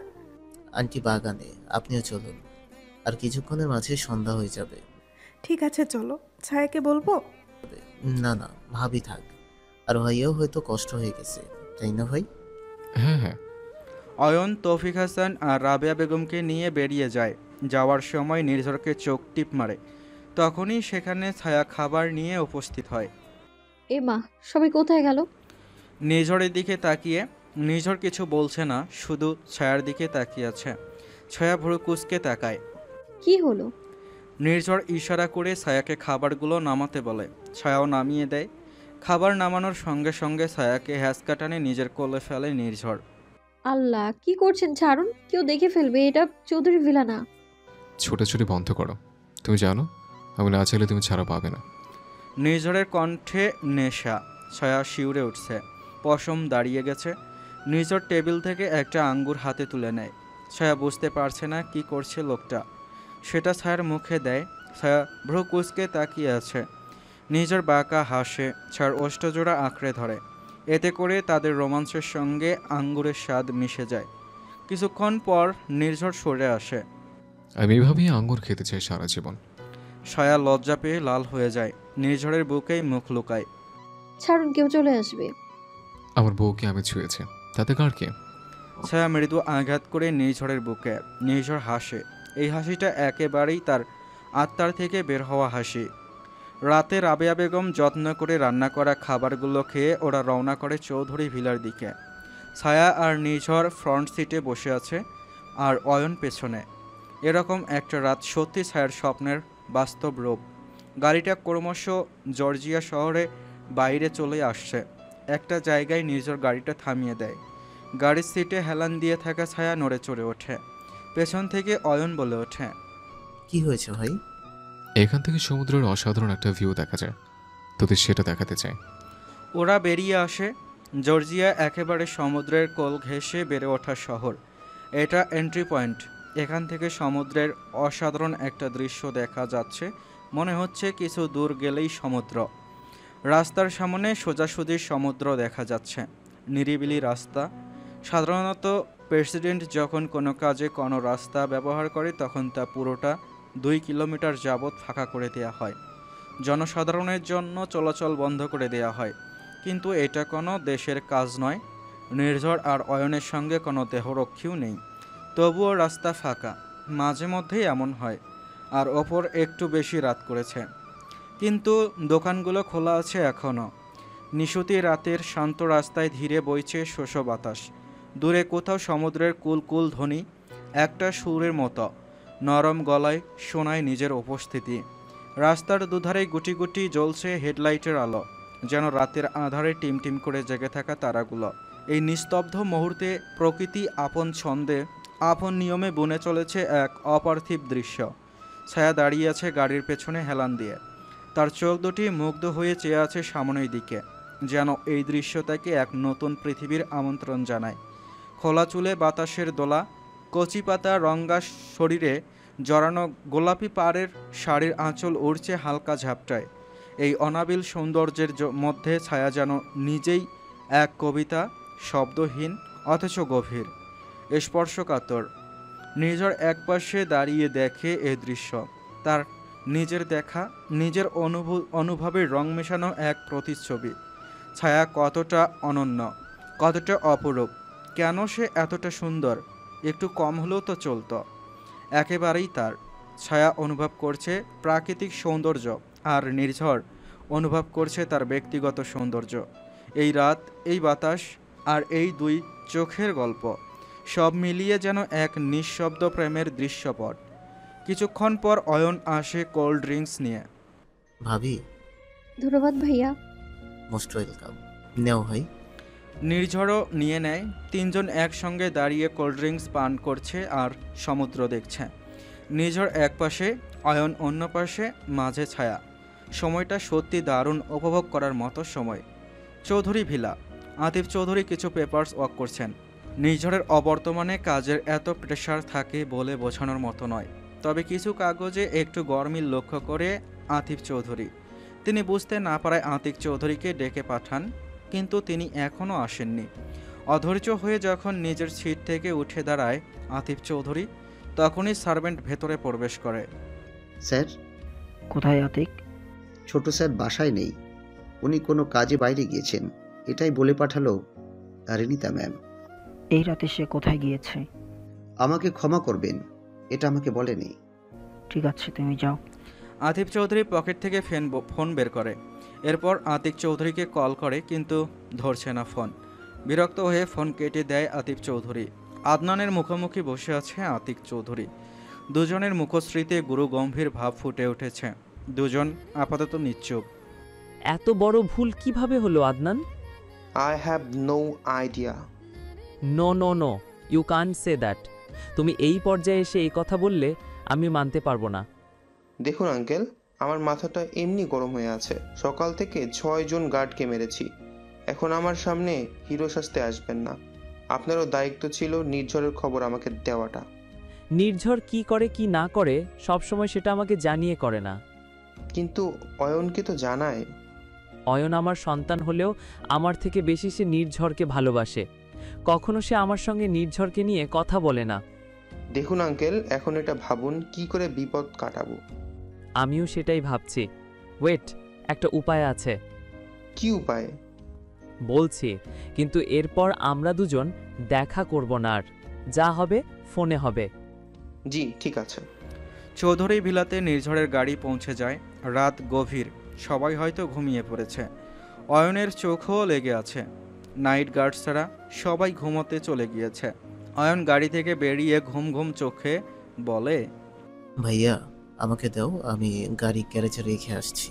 আন্টি বাগানে, আপনিও চলুন, আর কিছুক্ষণের মাঝে সন্ধ্যা হয়ে যাবে। ঠিক আছে চলো। ছায়াকে বলবো? না না, ভাবি থাক, আর ভাইয়াও হয়তো কষ্ট হয়ে গেছে, তাই না ভাই? হ্যাঁ হ্যাঁ। অয়ন তৌফিক হাসান আর রাবেয়া বেগমকে নিয়ে বেরিয়ে যায়। যাওয়ার সময় নির্ঝরকে চোখ টিপ মারে। তখনই সেখানে ছায়া খাবার নিয়ে উপস্থিত হয়। এ মা, সবাই কোথায় গেল? নির্ঝরের দিকে তাকিয়ে। নির্ঝর কিছু বলছে না, শুধু ছায়ার দিকে তাকিয়ে আছে। ছায়া ভুরু কুঁচকে তাকায়। কি হলো? নির্ঝর ইশারা করে ছায়াকে খাবারগুলো নামাতে বলে। ছায়াও নামিয়ে দেয়। খাবার নামানোর সঙ্গে সঙ্গে ছায়াকে হ্যাঁচকা টানে নিজের কোলে ফেলে নির্ঝর। আল্লাহ, কি করছেন? ছাড়ুন, কেউ দেখে ফেলবে, এটা চৌধুরী ভিলা না। ছোটাছুটি বন্ধ করো, তুমি জানো আমি না চাইলে তুমি ছাড়া পাবে না। নির্ঝরের কণ্ঠে নেশা। ছায়া শিউরে উঠছে। পশম দাঁড়িয়ে গেছে। নির্ঝর টেবিল থেকে একটা আঙ্গুর হাতে তুলে নেয়। ছায়া বুঝতে পারছে না কি করছে লোকটা। সেটা ছায়ার মুখে দেয়। ছায়া ভ্রু কুঁচকে তাকিয়ে আছে। নিজের বাঁকা হাসে, ছাড় ওষ্ঠজোড়া আঁকড়ে ধরে। এতে করে তাদের রোমাঞ্চের সঙ্গে আঙ্গুরের স্বাদ মিশে যায়। কিছুক্ষণ পর নির্ঝর সরে আসে। আমি এভাবেই আঙ্গুর খেতে চাই সারা জীবন। ছায়া লজ্জা পেয়ে লাল হয়ে যায়, নির্ঝরের বুকেই মুখ লুকায়। ছাড়ুন, কেউ চলে আসবে। আমার বউকে আমি ছুঁয়েছি, তাতে কার কি? ছায়া মৃদু আঘাত করে নির্ঝরের বুকে। নির্ঝর হাসে, এই হাসিটা একেবারেই তার আত্মার থেকে বের হওয়া হাসি। রাতে রাবেয়া বেগম যত্ন করে রান্না করা খাবারগুলো খেয়ে ওরা রওনা করে চৌধুরী ভিলার দিকে। ছায়া আর নির্ঝর ফ্রন্ট সিটে বসে আছে আর অয়ন পেছনে। এরকম একটা রাত সত্যি ছায়ার স্বপ্নের বাস্তব রূপ। গাড়িটা ক্রমশ জর্জিয়া শহরে বাইরে চলে আসছে। একটা জায়গায় নির্ঝর গাড়িটা থামিয়ে দেয়। গাড়ির সিটে হেলান দিয়ে থাকা ছায়া নড়ে চড়ে ওঠে। পেছন থেকে অয়ন বলে ওঠে, কি হয়েছে ভাই? এখান থেকে সমুদ্রের অসাধারণ একটা ভিউ দেখা যায়, তোদের সেটা দেখাতে চাই। ওরা বেরিয়ে আসে। জর্জিয়া একেবারে সমুদ্রের কোল ঘেঁষে বেড়ে ওঠা শহর। এটা এন্ট্রি পয়েন্ট। এখান থেকে সমুদ্রের অসাধারণ একটা দৃশ্য দেখা যাচ্ছে। মনে হচ্ছে কিছু দূর গেলেই সমুদ্র। রাস্তার সামনে সোজাসুজি সমুদ্র দেখা যাচ্ছে। নিরিবিলি রাস্তা। সাধারণত প্রেসিডেন্ট যখন কোনো কাজে কোনো রাস্তা ব্যবহার করে তখন তা পুরোটা 2 কিলোমিটার যাবৎ ফাঁকা করে দেওয়া হয়, জনসাধারণের জন্য চলাচল বন্ধ করে দেওয়া হয়। কিন্তু এটা কোনো দেশের কাজ নয়। নির্ঝর আর অয়নের সঙ্গে কোনো দেহরক্ষীও নেই, তবুও রাস্তা ফাঁকা। মাঝে মধ্যেই এমন হয়, আর ওপর একটু বেশি রাত করেছে, কিন্তু দোকানগুলো খোলা আছে এখনও। নিশুতি রাতের শান্ত রাস্তায় ধীরে বইছে শোষো বাতাস। দূরে কোথাও সমুদ্রের কুলকুল ধ্বনি একটা সুরের মতো নরম গলায় শোনায় নিজের উপস্থিতি। রাস্তার দুধারে গুটি গুটি জ্বলছে হেডলাইটের আলো, যেন রাতের আঁধারে টিমটিম করে জেগে থাকা তারাগুলো। এই নিস্তব্ধ মুহূর্তে প্রকৃতি আপন ছন্দে আপন নিয়মে বুনে চলেছে এক অপার্থিব দৃশ্য। ছায়া দাঁড়িয়ে আছে গাড়ির পেছনে হেলান দিয়ে। তার চোখ দুটি মুগ্ধ হয়ে চেয়ে আছে সামনের দিকে, যেন এই দৃশ্য তাকে এক নতুন পৃথিবীর আমন্ত্রণ জানায়। খোলা চুলে বাতাসের দোলা, কচি পাতা রঙ্গা শরীরে জড়ানো গোলাপি পাড়ের শাড়ির আঁচল উড়ছে হালকা ঝাপটায়। এই অনাবিল সৌন্দর্যের মধ্যে ছায়া যেন নিজেই এক কবিতা, শব্দহীন অথচ গভীর, স্পর্শকাতর। নিজের একপাশে দাঁড়িয়ে দেখে এ দৃশ্য। তার নিজের দেখা, নিজের অনুভবের রং মেশানো এক প্রতিচ্ছবি। ছায়া কতটা অনন্য, কতটা অপরূপ, কেন সে এতটা সুন্দর? একটু কম হলেও তো চলতো। একেবারেই তার। ছায়া অনুভব করছে প্রাকৃতিক সৌন্দর্য, আর নির্ঝর অনুভব করছে তার ব্যক্তিগত সৌন্দর্য। এই রাত, এই বাতাস আর এই দুই চোখের গল্প, সব মিলিয়ে যেন এক নিঃশব্দ প্রেমের দৃশ্যপট। কিছুক্ষণ পর অয়ন আসে কোল্ড ড্রিঙ্কস নিয়ে। ভাবি, ধন্যবাদ ভাইয়া। Most welcome. নেও ভাই। নির্ঝরও নিয়ে নেয়। তিনজন একসঙ্গে দাঁড়িয়ে কোল্ড ড্রিঙ্কস পান করছে আর সমুদ্র দেখছে। নির্ঝর এক পাশে, অয়ন অন্য পাশে, মাঝে ছায়া। সময়টা সত্যি দারুণ উপভোগ করার মতো সময়। চৌধুরী ভিলা। আতিফ চৌধুরী কিছু পেপারস ওয়ার্ক করছেন। নির্ঝরের অবর্তমানে কাজের এত প্রেশার থাকে বলে বোঝানোর মতো নয়, তবে কিছু কাগজে একটু গরমিল লক্ষ্য করে আতিফ চৌধুরী। তিনি বুঝতে না পারায় আতিক চৌধুরীকে ডেকে পাঠান, কিন্তু তিনি এখনও আসেননি। অধৈর্য হয়ে যখন নিজের সিট থেকে উঠে দাঁড়ায় আতিফ চৌধুরী, তখনই সার্ভেন্ট ভেতরে প্রবেশ করে। স্যার। কোথায় আতিক? ছোট স্যার বাসায় নেই, উনি কোনো কাজে বাইরে গিয়েছেন, এটাই বলে পাঠালো রিনিতা ম্যাম। এই রাতে সে কোথায় গিয়েছে? আমাকে ক্ষমা করবেন, এটা আমাকে বলেনি। ঠিক আছে, তুমি যাও। আতিফ চৌধুরী পকেট থেকে ফোন বের করে। এরপর আতিক চৌধুরীকে কল করে, কিন্তু ধরছে না ফোন। বিরক্ত হয়ে ফোন কেটে দেয় আতিফ চৌধুরী। আদনানের মুখোমুখি বসে আছে আতিক চৌধুরী। দুজনের মুখশ্রীতে গুরু গম্ভীর ভাব ফুটে উঠেছে। দুজন আপাতত নিশ্চুপ। এত বড় ভুল কিভাবে হলো Adnan? I have no idea. No no no, you can't say that. তুমি এই পর্যায়ে এসে এই কথা বললে আমি মানতে পারবো না। দেখুন আঙ্কেল, আমার মাথাটা এমনি গরম হয়ে আছে। সকাল থেকে 6 জন গার্ডকে মেরেছি। এখন আমার সামনে হিরো সাজতে আসবেন না। আপনারও দায়িত্ব ছিল নির্ঝরের খবর আমাকে দেওয়াটা। নির্ঝর কি করে কি না করে সবসময় সেটা আমাকে জানিয়ে করে না। কিন্তু অয়নকে তো জানায়। অয়ন আমার সন্তান হলেও আমার থেকে বেশি সে নির্ঝরকে ভালোবাসে। কখনো সে আমার সঙ্গে নির্ঝরকে নিয়ে কথা বলে না। দেখুন আঙ্কেল, এখন এটা ভাবুন কি করে বিপদ কাটাবো। আমিও সেটাই ভাবছি। ওয়েট, একটা উপায় আছে। কি উপায়? বলছি, কিন্তু এরপর আমরা দুজন দেখা করব না আর। যা হবে ফোনে হবে। জি ঠিক আছে। চৌধুরী ভিলাতে নির্ঝরের গাড়ি পৌঁছে যায়। রাত গভীর, সবাই হয়তো ঘুমিয়ে পড়েছে। অয়নের চোখও লেগে আছে। নাইট গার্ড ছাড়া সবাই ঘুমোতে চলে গিয়েছে। অয়ন গাড়ি থেকে বেরিয়ে ঘুম ঘুম চোখে বলে, ভাইয়া আমাকে দাও, আমি গাড়ি গ্যারেজে রেখে আসছি।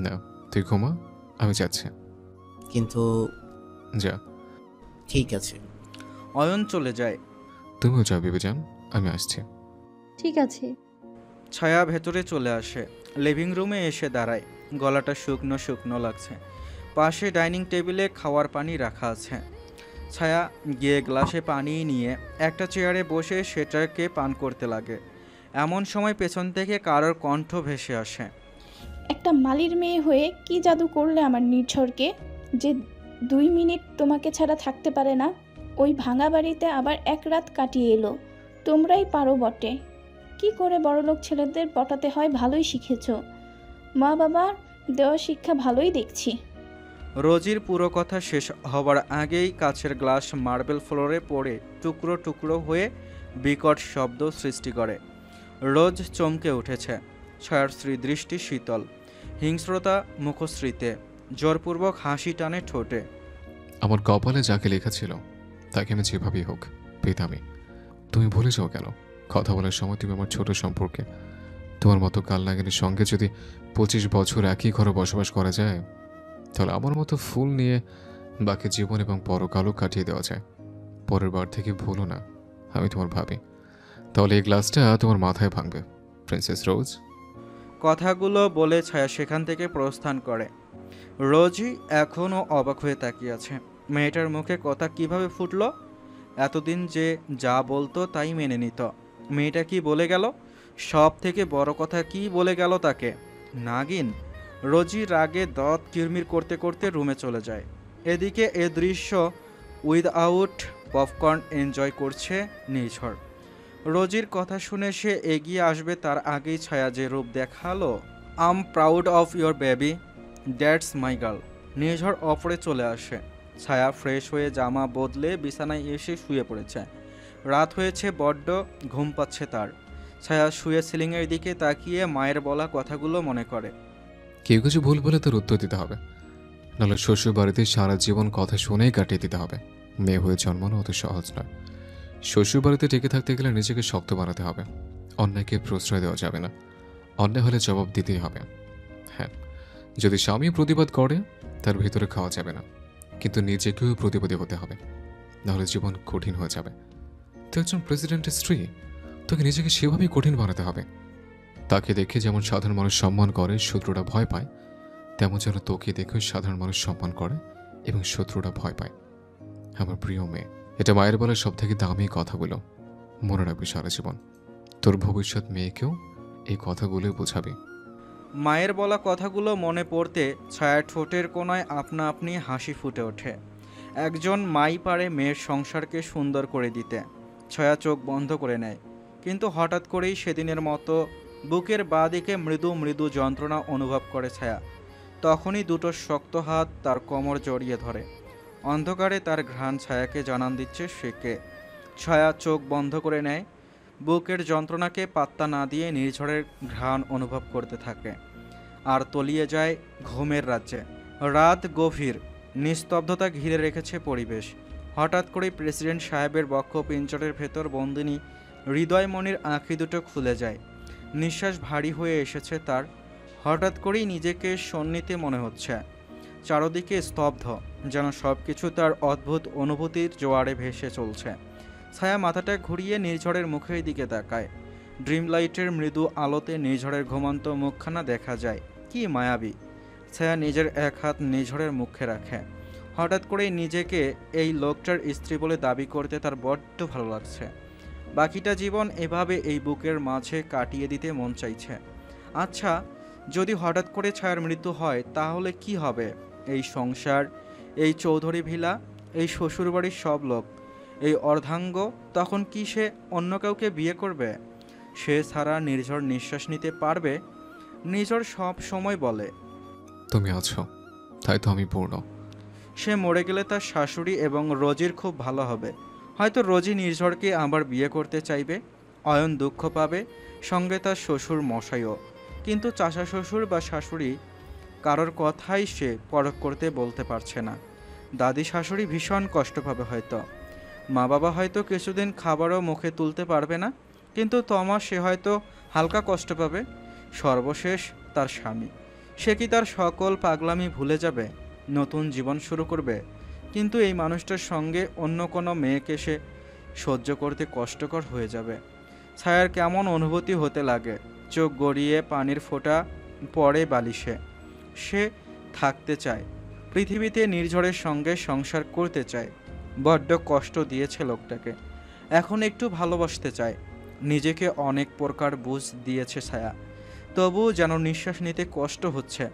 না, তুই ঘুমা, আমি যাচ্ছি। কিন্তু যা। ঠিক আছে। অয়ন চলে যায়। তুমিও যাও বিবেজান, আমি আসছি। ঠিক আছে। ছায়া ভেতরে চলে আসে। লিভিং রুমে এসে দাঁড়ায়। গলাটা শুকনো শুকনো লাগছে। পাশে ডাইনিং টেবিলে খাওয়ার পানি রাখা আছে। ছায়া গিয়ে গ্লাসে পানি নিয়ে একটা চেয়ারে বসে সেটাকে পান করতে লাগে। এমন সময় পেছন থেকে কারোর কণ্ঠ ভেসে আসে। একটা মালির মেয়ে হয়ে কি জাদু করলে আমার নির্ঝরকে, যে 2 মিনিট তোমাকে ছাড়া থাকতে পারে না। ওই ভাঙা বাড়িতে আবার এক রাত কাটিয়ে এলো। তোমরাই পারো বটে। কি করে বড়লোক ছেলেদের পটাতে হয় ভালোই শিখেছো। মা বাবার দেওয়া শিক্ষা ভালোই দেখছি। রোজির পুরো কথা শেষ হবার আগেই কাছের গ্লাস মার্বেল ফ্লোরে পড়ে টুকরো টুকরো হয়ে বিকট শব্দ সৃষ্টি করে। রোজ চমকে উঠেছে। ছায়ার দৃষ্টি শীতল, হিংস্রতা মুখশ্রীতে, জোরপূর্বক হাসি টানে ঠোঁটে। আমার কপালে যাকে লেখা ছিল তাকে আমি যেভাবেই হোক পেতামই। তুমি ভুলে যাও কেন? কথা বলার সময় তুমি আমার ছোট সম্পর্কে। তোমার মতো কাল নাগিনীর সঙ্গে যদি 25 বছর একই ঘরে বসবাস করা যায়, তাহলে আমার মতো ফুল নিয়ে বাকি জীবন এবং পরকালও কাটিয়ে দেওয়া যায়। পরের বার থেকে ভুলো না আমি তোমার ভাবি। তাহলে এই গ্লাসটা তোমার মাথায় ভাঙবে, প্রিন্সেস রোজ। কথাগুলো বলে ছায়া সেখান থেকে প্রস্থান করে। রোজই এখনও অবাক হয়ে তাকিয়ে আছে। মেয়েটার মুখে কথা কিভাবে ফুটলো? এতদিন যে যা বলতো তাই মেনে নিত। মেয়েটা কি বলে গেল? সব থেকে বড় কথা কি বলে গেল তাকে? নাগিন। রোজি রাগে দাঁত কিরমির করতে করতে রুমে চলে যায়। এদিকে এ দৃশ্য উইদাউট পপকর্ন এনজয় করছে নির্ঝর। রোজির কথা শুনে সে এগিয়ে আসবে তার আগেই ছায়া যে রূপ দেখালো। I'm proud of your baby, that's my girl. Nirjhar অপরে চলে আসে। ছায়া ফ্রেশ হয়ে জামা বদলে বিছানায় এসে শুয়ে পড়েছে। রাত হয়েছে, বড্ড ঘুম পাচ্ছে তার। ছায়া শুয়ে সিলিংয়ের দিকে তাকিয়ে মায়ের বলা কথাগুলো মনে করে। কেউ কিছু ভুল বলে তার উত্তর দিতে হবে, নাহলে শ্বশুর বাড়িতে সারা জীবন কথা শুনেই কাটিয়ে দিতে হবে। মেয়ে হয়ে জন্মানো অত সহজ নয়। শ্বশুর বাড়িতে টিকে থাকতে গেলে নিজেকে শক্ত বানাতে হবে। অন্যায়কে প্রশ্রয় দেওয়া যাবে না। অন্যায় হলে জবাব দিতেই হবে। হ্যাঁ, যদি স্বামী প্রতিবাদ করে তার ভিতরে খাওয়া যাবে না, কিন্তু নিজেকেও প্রতিবাদী হতে হবে, নাহলে জীবন কঠিন হয়ে যাবে। তো একজন প্রেসিডেন্টের স্ত্রী, তোকে নিজেকে সেভাবেই কঠিন বানাতে হবে। তাকে দেখে যেমন সাধারণ মানুষ সম্মান করে, শত্রুরা ভয় পায়, তেমন যেন তোকে দেখে সাধারণ মানুষ সম্মান করে এবং শত্রুরা ভয় পায়। আমার প্রিয় মেয়ে, এটা মায়ের বলা সব থেকে দামি কথাগুলো মনে রাখবি সারা জীবন। তোর ভবিষ্যৎ মেয়েকেও এই কথাগুলোই বোঝাবি। মায়ের বলা কথাগুলো মনে পড়তে ছায়া ঠোঁটের কোনায় আপনা আপনি হাসি ফুটে ওঠে। একজন মাই পারে মেয়ের সংসারকে সুন্দর করে দিতে। ছায়া চোখ বন্ধ করে নেয়, কিন্তু হঠাৎ করেই সেদিনের মতো বুকের বাঁ দিকে মৃদু মৃদু যন্ত্রণা অনুভব করে ছায়া। তখনই দুটো শক্ত হাত তার কোমর জড়িয়ে ধরে। অন্ধকারে তার ঘ্রাণ ছায়াকে জানান দিচ্ছে সে কে। ছায়া চোখ বন্ধ করে নেয়, বুকের যন্ত্রণাকে পাত্তা না দিয়ে নির্ঝরের ঘ্রাণ অনুভব করতে থাকে, আর তলিয়ে যায় ঘুমের রাজ্যে। রাত গভীর, নিস্তব্ধতা ঘিরে রেখেছে পরিবেশ। হঠাৎ করেই প্রেসিডেন্ট সাহেবের বক্ষ পিঞ্জরের ভেতর বন্দিনী হৃদয়মণির আঁখি দুটো খুলে যায়। নিঃশ্বাস ভারী হয়ে এসেছে তার। হঠাৎ করেই নিজেকে সন্নিতে মনে হচ্ছে। চারদিকে স্তব্ধ, যেন সব কিছু তার অদ্ভুত অনুভূতির জোয়ারে ভেসে চলছে। ছায়া মাথাটা ঘুরিয়ে নির্ঝরের মুখের দিকে তাকায়। ড্রিম লাইটের মৃদু আলোতে নির্ঝরের ঘুমন্ত মুখখানা দেখা যায়। কি মায়াবী! ছায়া নিজের এক হাত নির্ঝরের মুখে রাখে। হঠাৎ করেই নিজেকে এই লোকটার স্ত্রী বলে দাবি করতে তার বড্ড ভালো লাগছে। বাকিটা জীবন এভাবে এই বুকের মাঝে কাটিয়ে দিতে মন চাইছে। আচ্ছা, যদি হঠাৎ করে ছায়ার মৃত্যু হয় তাহলে কি হবে? এই সংসার, এই চৌধুরী ভিলা, এই শ্বশুরবাড়ির সব লোক, এই অর্ধাঙ্গ, তখন কি সে অন্য কাউকে বিয়ে করবে? সে ছাড়া নির্ঝর নিঃশ্বাস নিতে পারবে? নির্ঝর সব সময় বলে, তুমি আছো, তাই তো আমি পূর্ণ। সে মরে গেলে তার শাশুড়ি এবং রোজির খুব ভালো হবে। হয়তো রোজি নির্ঝরকে আবার বিয়ে করতে চাইবে। অয়ন দুঃখ পাবে, সঙ্গে তার শ্বশুর মশাইও। কিন্তু চাচা শ্বশুর বা শাশুড়ি কারোর কথাই সে পরখ করতে বলতে পারছে না। দাদি শাশুড়ি ভীষণ কষ্ট পাবে হয়তো। মা বাবা হয়তো কিছুদিন খাবারও মুখে তুলতে পারবে না, কিন্তু তমা সে হয়তো হালকা কষ্ট পাবে। সর্বশেষ তার স্বামী, সে কি তার সকল পাগলামি ভুলে যাবে, নতুন জীবন শুরু করবে? কিন্তু এই মানুষটার সঙ্গে অন্য কোনো মেয়েকে সে সহ্য করতে কষ্টকর হয়ে যাবে। ছায়ার কেমন অনুভূতি হতে লাগে, চোখ গড়িয়ে পানির ফোঁটা পড়ে বালিশে। সে থাকতে চায়, পৃথিবীতে নির্ঝরের সঙ্গে সংসার করতে চায়। বড্ড কষ্ট দিয়েছে লোকটাকে, এখন একটু ভালোবাসতে চায়। নিজেকে অনেক প্রকার বুঝ দিয়েছে ছায়া, তবু যেন নিঃশ্বাস নিতে কষ্ট হচ্ছে।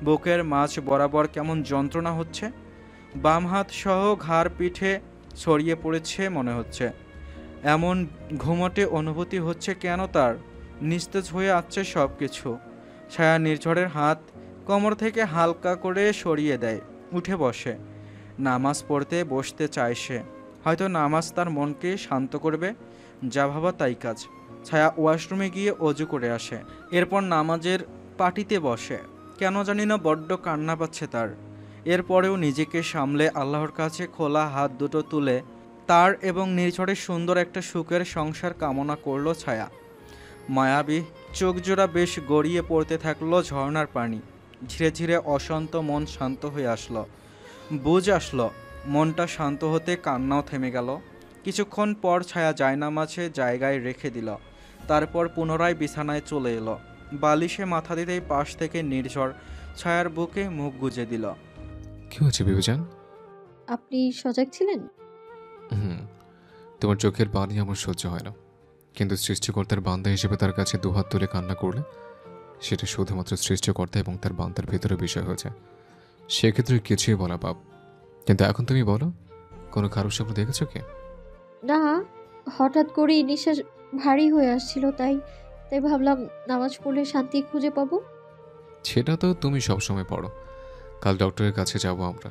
বুকের মাঝ বরাবর কেমন যন্ত্রণা হচ্ছে, বাম হাত সহ ঘাড় পিঠে ছড়িয়ে পড়েছে মনে হচ্ছে। এমন ঘুমটে অনুভূতি হচ্ছে কেন তার? নিস্তেজ হয়ে আসছে সব কিছু। ছায়া নির্ঝরের হাত কোমর থেকে হালকা করে সরিয়ে দেয়, উঠে বসে। নামাজ পড়তে বসতে চায় সে, হয়তো নামাজ তার মনকে শান্ত করবে। যা ভাবা তাই কাজ। ছায়া ওয়াশরুমে গিয়ে অজু করে আসে, এরপর নামাজের পাটিতে বসে। কেন জানি না বড্ড কান্না পাচ্ছে তার। এরপরেও নিজেকে সামলে আল্লাহর কাছে খোলা হাত দুটো তুলে তার এবং নির্ঝরের সুন্দর একটা সুখের সংসার কামনা করল ছায়া। মায়াবী চোখজোড়া বেশ গড়িয়ে পড়তে থাকলো ঝর্ণার পানি। ধীরে ধীরে অশান্ত মন শান্ত হয়ে আসলো, বুঝ আসলো। মনটা শান্ত হতে কান্নাও থেমে গেল। কিছুক্ষণ পর ছায়া জায়নামাজে জায়গায় রেখে দিল, তারপর পুনরায় বিছানায় চলে এলো। বালিশে মাথা দিতেই পাশ থেকে নির্ঝর ছায়ার বুকে মুখ গুজে দিল। কি হয়েছে বিবেজান? আপনি সজাগ ছিলেন? তোমার চোখের পানি আমার সহ্য হয় না, কিন্তু সৃষ্টিকর্তার বান্দা হিসেবে তার কাছে দুহাত তুলে কান্না করলে সেটা শুধুমাত্র সৃষ্টিকর্তা এবং তার বান্দার ভেতরে বিষয় হয়েছে। সেক্ষেত্রে কিছুই বলা পাপ। কিন্তু এখন তুমি বলো, কোনো খারাপ স্বপ্ন দেখেছো কি? না, হঠাৎ করেই নিঃশ্বাস ভারী হয়ে আসছিল, তাই ভাবলাম নামাজ পড়লে শান্তি খুঁজে পাবো। সেটা তো তুমি সবসময় পড়ো। কাল ডক্টরের কাছে যাব আমরা।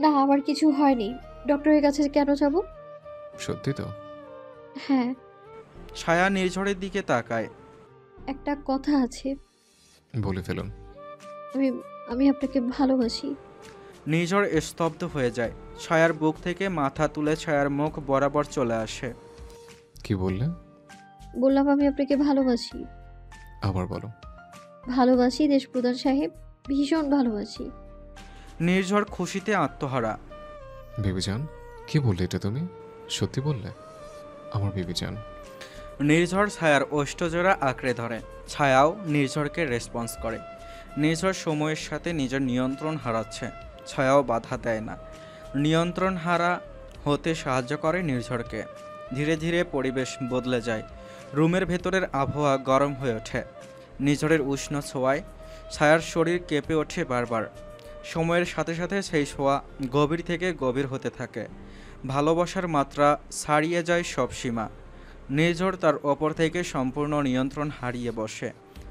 না, আমার কিছু হয়নি। ডক্টরের কাছে কেন যাব? সত্যি তো? হ্যাঁ। ছায়া নির্ঝরের দিকে তাকায়। একটা কথা আছে। বলে ফেলুন। আমি আপনাকে ভালোবাসি। নির্ঝর স্তব্ধ হয়ে যায়। ছায়ার বুক থেকে মাথা তুলে ছায়ার মুখ বরাবর চলে আসে। কি বললে? বললাম আমি আপনাকে ভালোবাসি। আবার বলো। ভালোবাসি দেশপ্রধান সাহেব, ভীষণ ভালোবাসি। নির্ঝর খুশিতে আত্মহারা। বিবিজান, কি বললে এটা তুমি? সত্যি বললে? আমার বিবিজান। নির্ঝর ছায়ার ওষ্ঠজোড়া আঁকড়ে ধরে। ছায়াও নির্ঝরকে রেসপন্স করে। নির্ঝর সময়ের সাথে নিজের নিয়ন্ত্রণ হারাচ্ছে, ছায়াও বাধা দেয় না। নিয়ন্ত্রণ হারা হতে সাহায্য করে নির্ঝরকে। ধীরে ধীরে পরিবেশ বদলে যায়। রুমের ভেতরের আবহাওয়া গরম হয়ে ওঠে। নির্ঝরের উষ্ণ ছোঁয়ায় ছায়ার শরীর কেঁপে ওঠে বারবার। সময়ের সাথে সাথে সেই ছোঁয়া গভীর থেকে গভীর হতে থাকে। ভালোবাসার মাত্রা ছাড়িয়ে যায় সব সীমা। নির্ঝর তার ওপর থেকে সম্পূর্ণ নিয়ন্ত্রণ হারিয়ে বসে,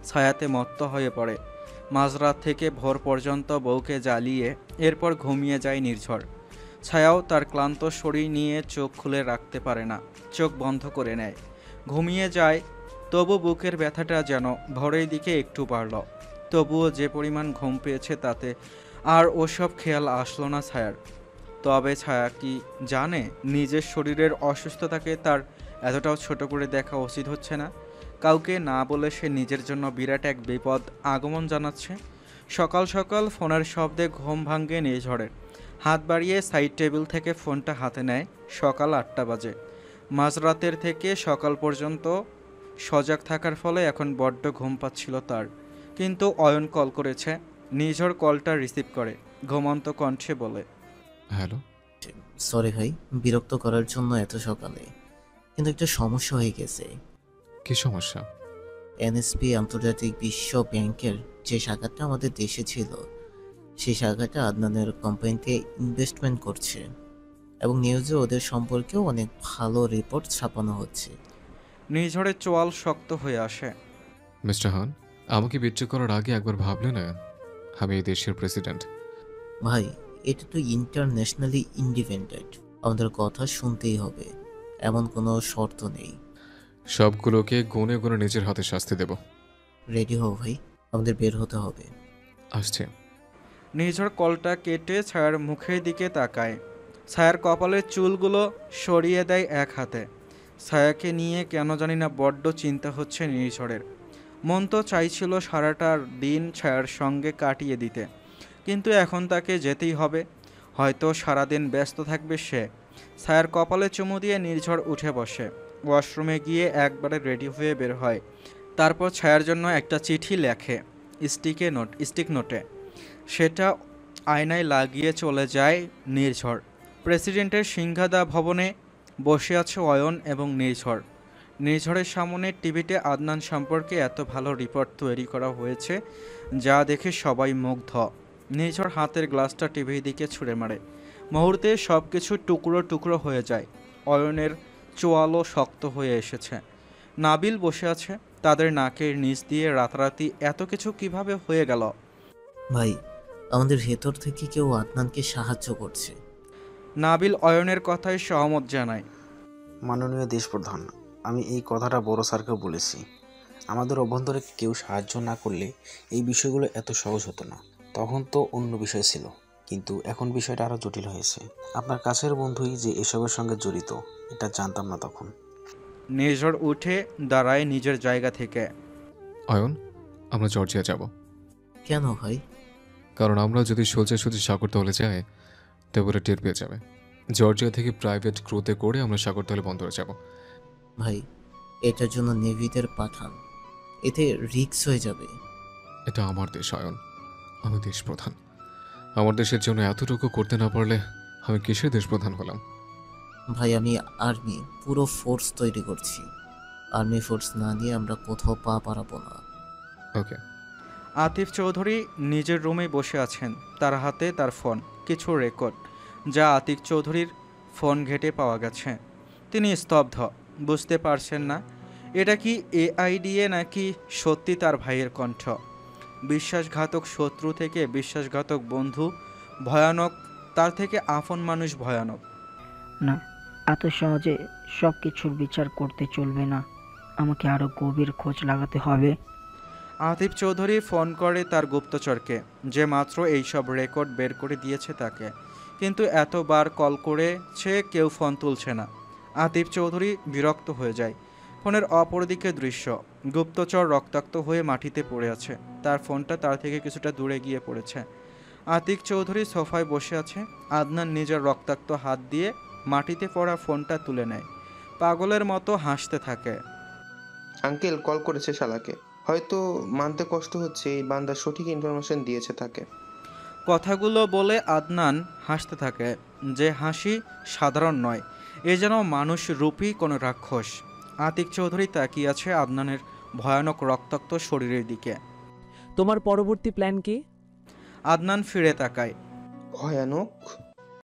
ছায়াতে মত্ত হয়ে পড়ে। মাঝরাত থেকে ভোর পর্যন্ত বউকে জ্বালিয়ে এরপর ঘুমিয়ে যায় নির্ঝর। ছায়াও তার ক্লান্ত শরীর নিয়ে চোখ খুলে রাখতে পারে না, চোখ বন্ধ করে নেয়, ঘুমিয়ে যায়। তবু বুকের ব্যথাটা যেন ভোরের দিকে একটু বাড়ল। তবুও যে পরিমাণ ঘুম পেয়েছে তাতে আর ওসব খেয়াল আসলো না ছায়ার। তবে ছায়া কি জানে নিজের শরীরের অসুস্থতাকে তার এতটাও ছোট করে দেখা উচিত হচ্ছে না? কাউকে না বলে সে নিজের জন্য বিরাট এক বিপদ আগমন জানাচ্ছে। সকাল সকাল ফোনের শব্দে ঘুম ভাঙে নির্ঝরের। হাত বাড়িয়ে সাইড টেবিল থেকে ফোনটা হাতে নেয়। সকাল 8টা বাজে। মাঝরাতের থেকে সকাল পর্যন্ত সজাগ থাকার ফলে এখন বড্ড ঘুম পাচ্ছিল তার। কিন্তু অয়ন কল করেছে। নির্ঝর কলটা রিসিভ করে ঘুমন্ত কণ্ঠে বলে, হ্যালো। সরি ভাই, বিরক্ত করার জন্য এত সকালে, কিন্তু একটা সমস্যা হয়ে গেছে। কি সমস্যা? এনএসপি আন্তর্জাতিক বিশ্ব ব্যাংকের যে শাখাটা আমাদের দেশে ছিল, সেই শাখাটা আদনানের কোম্পানিতে ইনভেস্টমেন্ট করছে এবং নিউজে ওদের সম্পর্কেও অনেক ভালো রিপোর্ট ছাপানো হচ্ছে। নিঝড়ে চোয়াল শক্ত হয়ে আসে। মিস্টার হান, আমাকে বিট্রু করার আগে একবার ভাবলে না আমি এই দেশের প্রেসিডেন্ট? ভাই, এটা তো ইন্টারন্যাশনালি ইন্ডিপেন্ডেন্ট, আমাদের কথা শুনতেই হবে, এমন কোনো শর্ত নেই। সবগুলোকে গুনে গুনে নিজের হাতে শাস্তি দেব। রেডি হও ভাই, আমাদের বের হতে হবে। আসছে। নিঝড় কলটা কেটে ছায়ার মুখের দিকে তাকায়। ছায়ার কপালের চুলগুলো সরিয়ে দেয় এক হাতে। ছায়াকে নিয়ে কেন জানি না বড্ড চিন্তা হচ্ছে নিঝড়ের। মন তো চাইছিল সারাটা দিন ছায়ার সঙ্গে কাটিয়ে দিতে, কিন্তু এখন তাকে যেতেই হবে। হয়তো সারাদিন ব্যস্ত থাকবে সে। ছায়ার কপালে চুমু দিয়ে নির্ঝর উঠে বসে। ওয়াশরুমে গিয়ে একবারে রেডি হয়ে বের হয়। তারপর ছায়ার জন্য একটা চিঠি লেখে স্টিক নোটে। সেটা আয়নায় লাগিয়ে চলে যায় নির্ঝর। প্রেসিডেন্টের সিংহাদা ভবনে বসে আছে অয়ন এবং নির্ঝর। নির্ঝরের সামনে টিভিতে আদনান সম্পর্কে এত ভালো রিপোর্ট তৈরি করা হয়েছে যা দেখে সবাই মুগ্ধ। নির্ঝর হাতের গ্লাসটা টিভির দিকে ছুঁড়ে মারে। মুহূর্তে সব কিছু টুকরো টুকরো হয়ে যায়। অয়নের চোয়ালও শক্ত হয়ে এসেছে। নাবিল বসে আছে। তাদের নাকের নিচ দিয়ে রাতারাতি এত কিছু কিভাবে হয়ে গেল? ভাই, আমাদের ভেতর থেকে কেউ আদনানকে সাহায্য করছে। নাবিল অয়নের কথায় সহমত জানায়। মাননীয় দেশপ্রধান, আমি এই কথাটা বড় স্যারকেও বলেছি। আমাদের অভ্যন্তরে কেউ সাহায্য না করলে এই বিষয়গুলো এত সহজ হতো না। তখন তো অন্য বিষয় ছিল, কিন্তু এখন বিষয়টা আরও জটিল হয়েছে। আপনার কাছের বন্ধুই যে এসবের সঙ্গে জড়িত, এটা জানতাম না তখন। নির্ঝর উঠে দাঁড়ায় নিজের জায়গা থেকে। অয়ন, আমরা জর্জিয়া যাব। কেন ভাই? কারণ আমরা যদি সোজাসুজি সাগরতলে যাই তবে টের পেয়ে যাবে। জর্জিয়া থেকে প্রাইভেট ক্রুতে করে আমরা সাগরতলে বন্দরে যাব। ভাই, এটার জন্য নেভিদের পাঠান, এতে রিস্ক হয়ে যাবে। এটা আমার দেশ অয়ন, আমি দেশপ্রধান। আমার দেশের জন্য এতটুকু করতে না পারলে আমি কিসের দেশপ্রধান হলাম? ভাই, আমি আর্মি পুরো ফোর্স তৈরি করছি। আর্মি ফোর্স না নিয়ে আমরা কোথাও পা বাড়াবো না। ওকে। আতিফ চৌধুরী নিজের রুমে বসে আছেন। তার হাতে তার ফোন, কিছু রেকর্ড যা আতিফ চৌধুরীর ফোন ঘেটে পাওয়া গেছে। তিনি স্তব্ধ, বুঝতে পারছেন না এটা কি এআইডিএ নাকি সত্যি তার ভাইয়ের কণ্ঠ। বিশ্বাসঘাতক শত্রু থেকে বিশ্বাসঘাতক বন্ধু ভয়ানক, তার থেকে আপন মানুষ ভয়ানক। না, এত সহজে সব কিছুর বিচার করতে চলবে না, আমাকে আরও গভীর খোঁজ লাগাতে হবে। আতিফ চৌধুরী ফোন করে তার গুপ্তচরকে, যে মাত্র এইসব রেকর্ড বের করে দিয়েছে তাকে, কিন্তু এতবার কল করেছে কেউ ফোন তুলছে না। আতিফ চৌধুরী বিরক্ত হয়ে যায়। ফোনের অপরদিকে দৃশ্য, গুপ্তচর রক্তাক্ত হয়ে মাটিতে পড়ে আছে। তার ফোনটা তার থেকে কিছুটা দূরে গিয়ে পড়েছে। আতিক চৌধুরী সোফায় বসে আছে। আদনান নিজের রক্তাক্ত হাত দিয়ে মাটিতে পড়া ফোনটা তুলে নেয়। পাগলের মতো হাসতে থাকে। আঙ্কেল কল করেছে শালাকে, হয়তো মানতে কষ্ট হচ্ছে এই বান্দা সঠিক ইনফরমেশন দিয়েছে তাকে। কথাগুলো বলে আদনান হাসতে থাকে, যে হাসি সাধারণ নয়, এ যেন মানুষ রূপী কোনো রাক্ষস। আতিক চৌধুরী তাকিয়ে আছে আদনানের ভয়ানক রক্তাক্ত শরীরের দিকে। তোমার পরবর্তী প্ল্যান কি? আদনান ফিরে তাকায়। ভয়ানক?